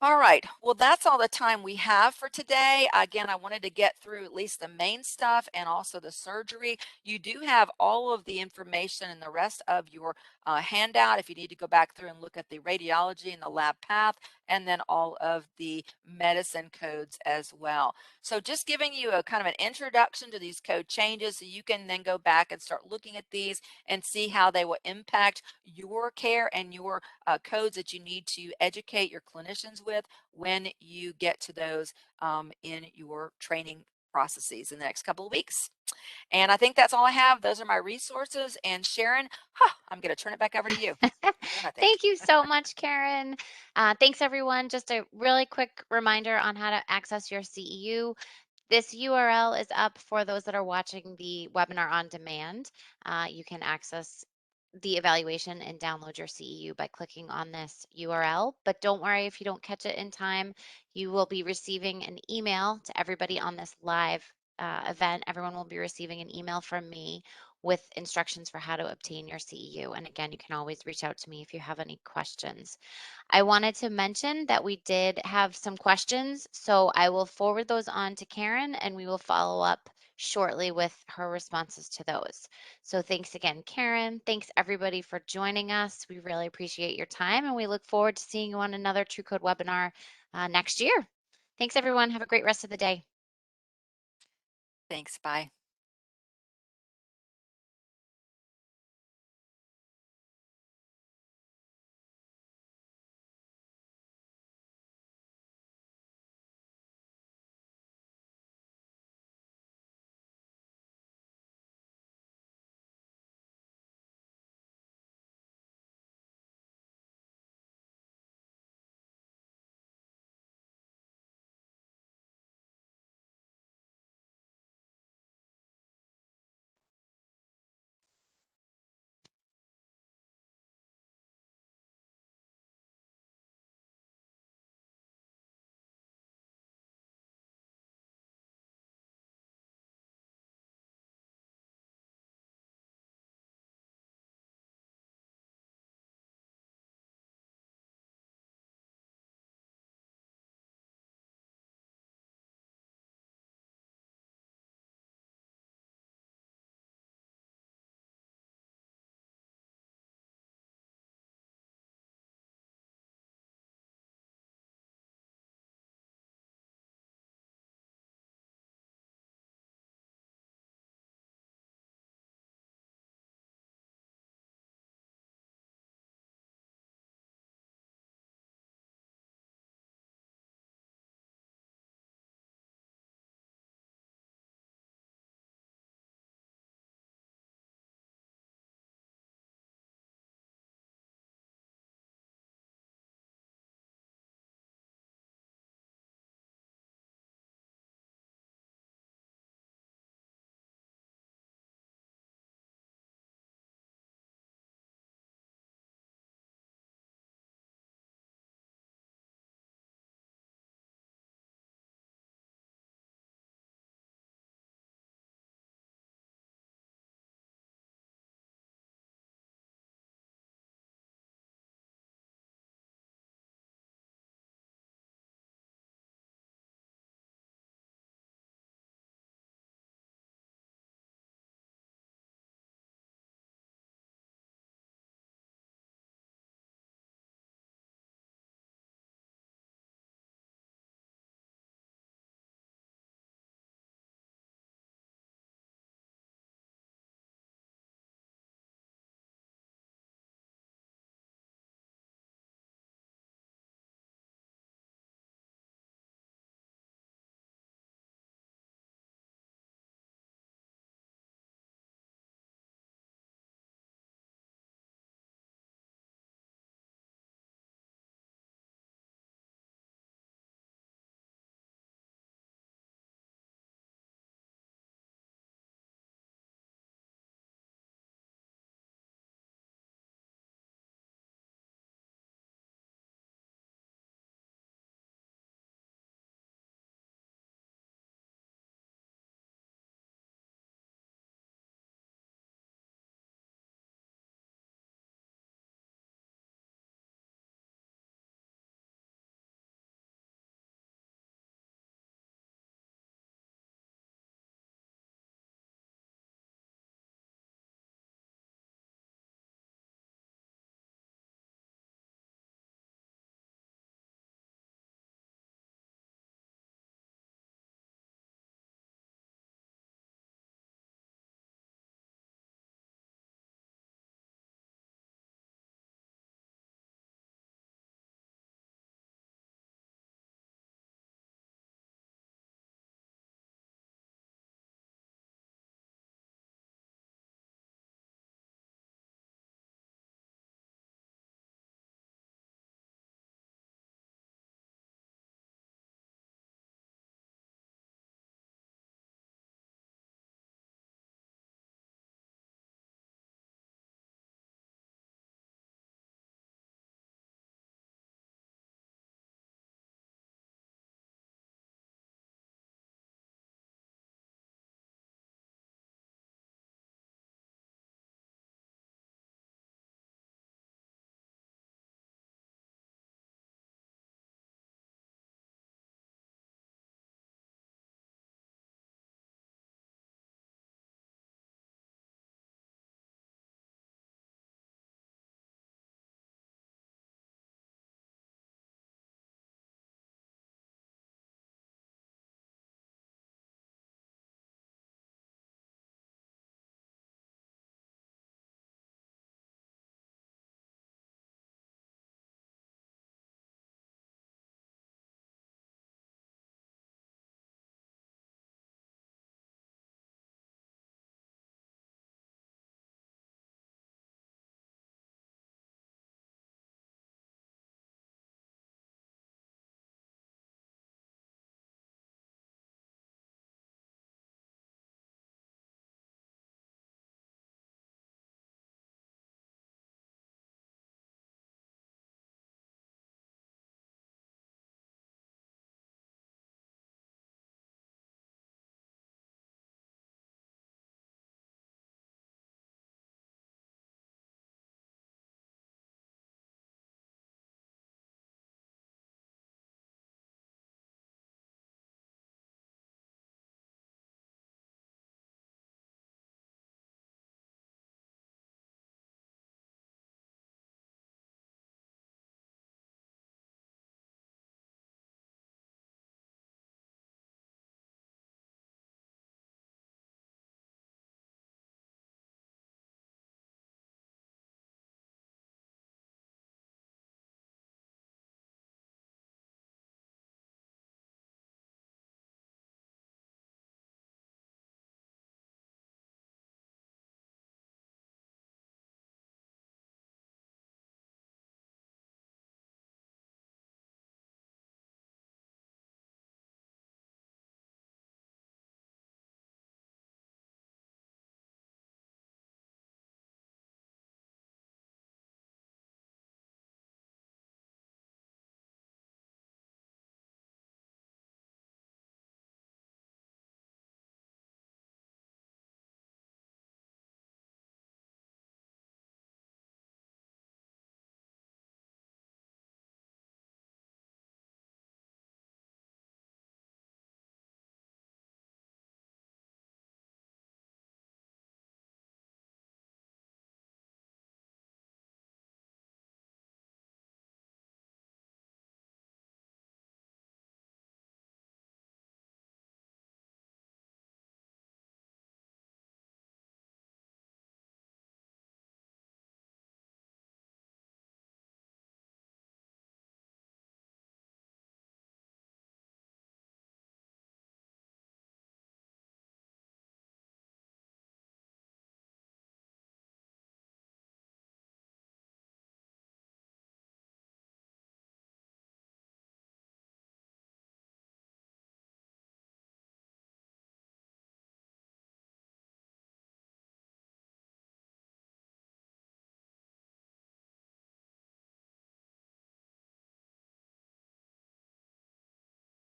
All right. Well, that's all the time we have for today. Again, I wanted to get through at least the main stuff and also the surgery. You do have all of the information and the rest of your handout if you need to go back through and look at the radiology and the lab path, and then all of the medicine codes as well. So just giving you a kind of an introduction to these code changes so you can then go back and start looking at these and see how they will impact your care and your codes that you need to educate your clinicians with when you get to those in your training processes in the next couple of weeks. And I think that's all I have. Those are my resources. And Sharon, I'm going to turn it back over to you. Again, I think. Thank you so much, Karen. Thanks, everyone. Just a really quick reminder on how to access your CEU. This URL is up for those that are watching the webinar on demand. You can access the evaluation and download your CEU by clicking on this URL. But don't worry if you don't catch it in time. You will be receiving an email to everybody on this live event. Everyone will be receiving an email from me with instructions for how to obtain your CEU. And again, you can always reach out to me if you have any questions. I wanted to mention that we did have some questions, so I will forward those on to Karen and we will follow up shortly with her responses to those. So thanks again, Karen. Thanks everybody for joining us. We really appreciate your time and we look forward to seeing you on another TruCode webinar next year. Thanks everyone. Have a great rest of the day. Thanks. Bye.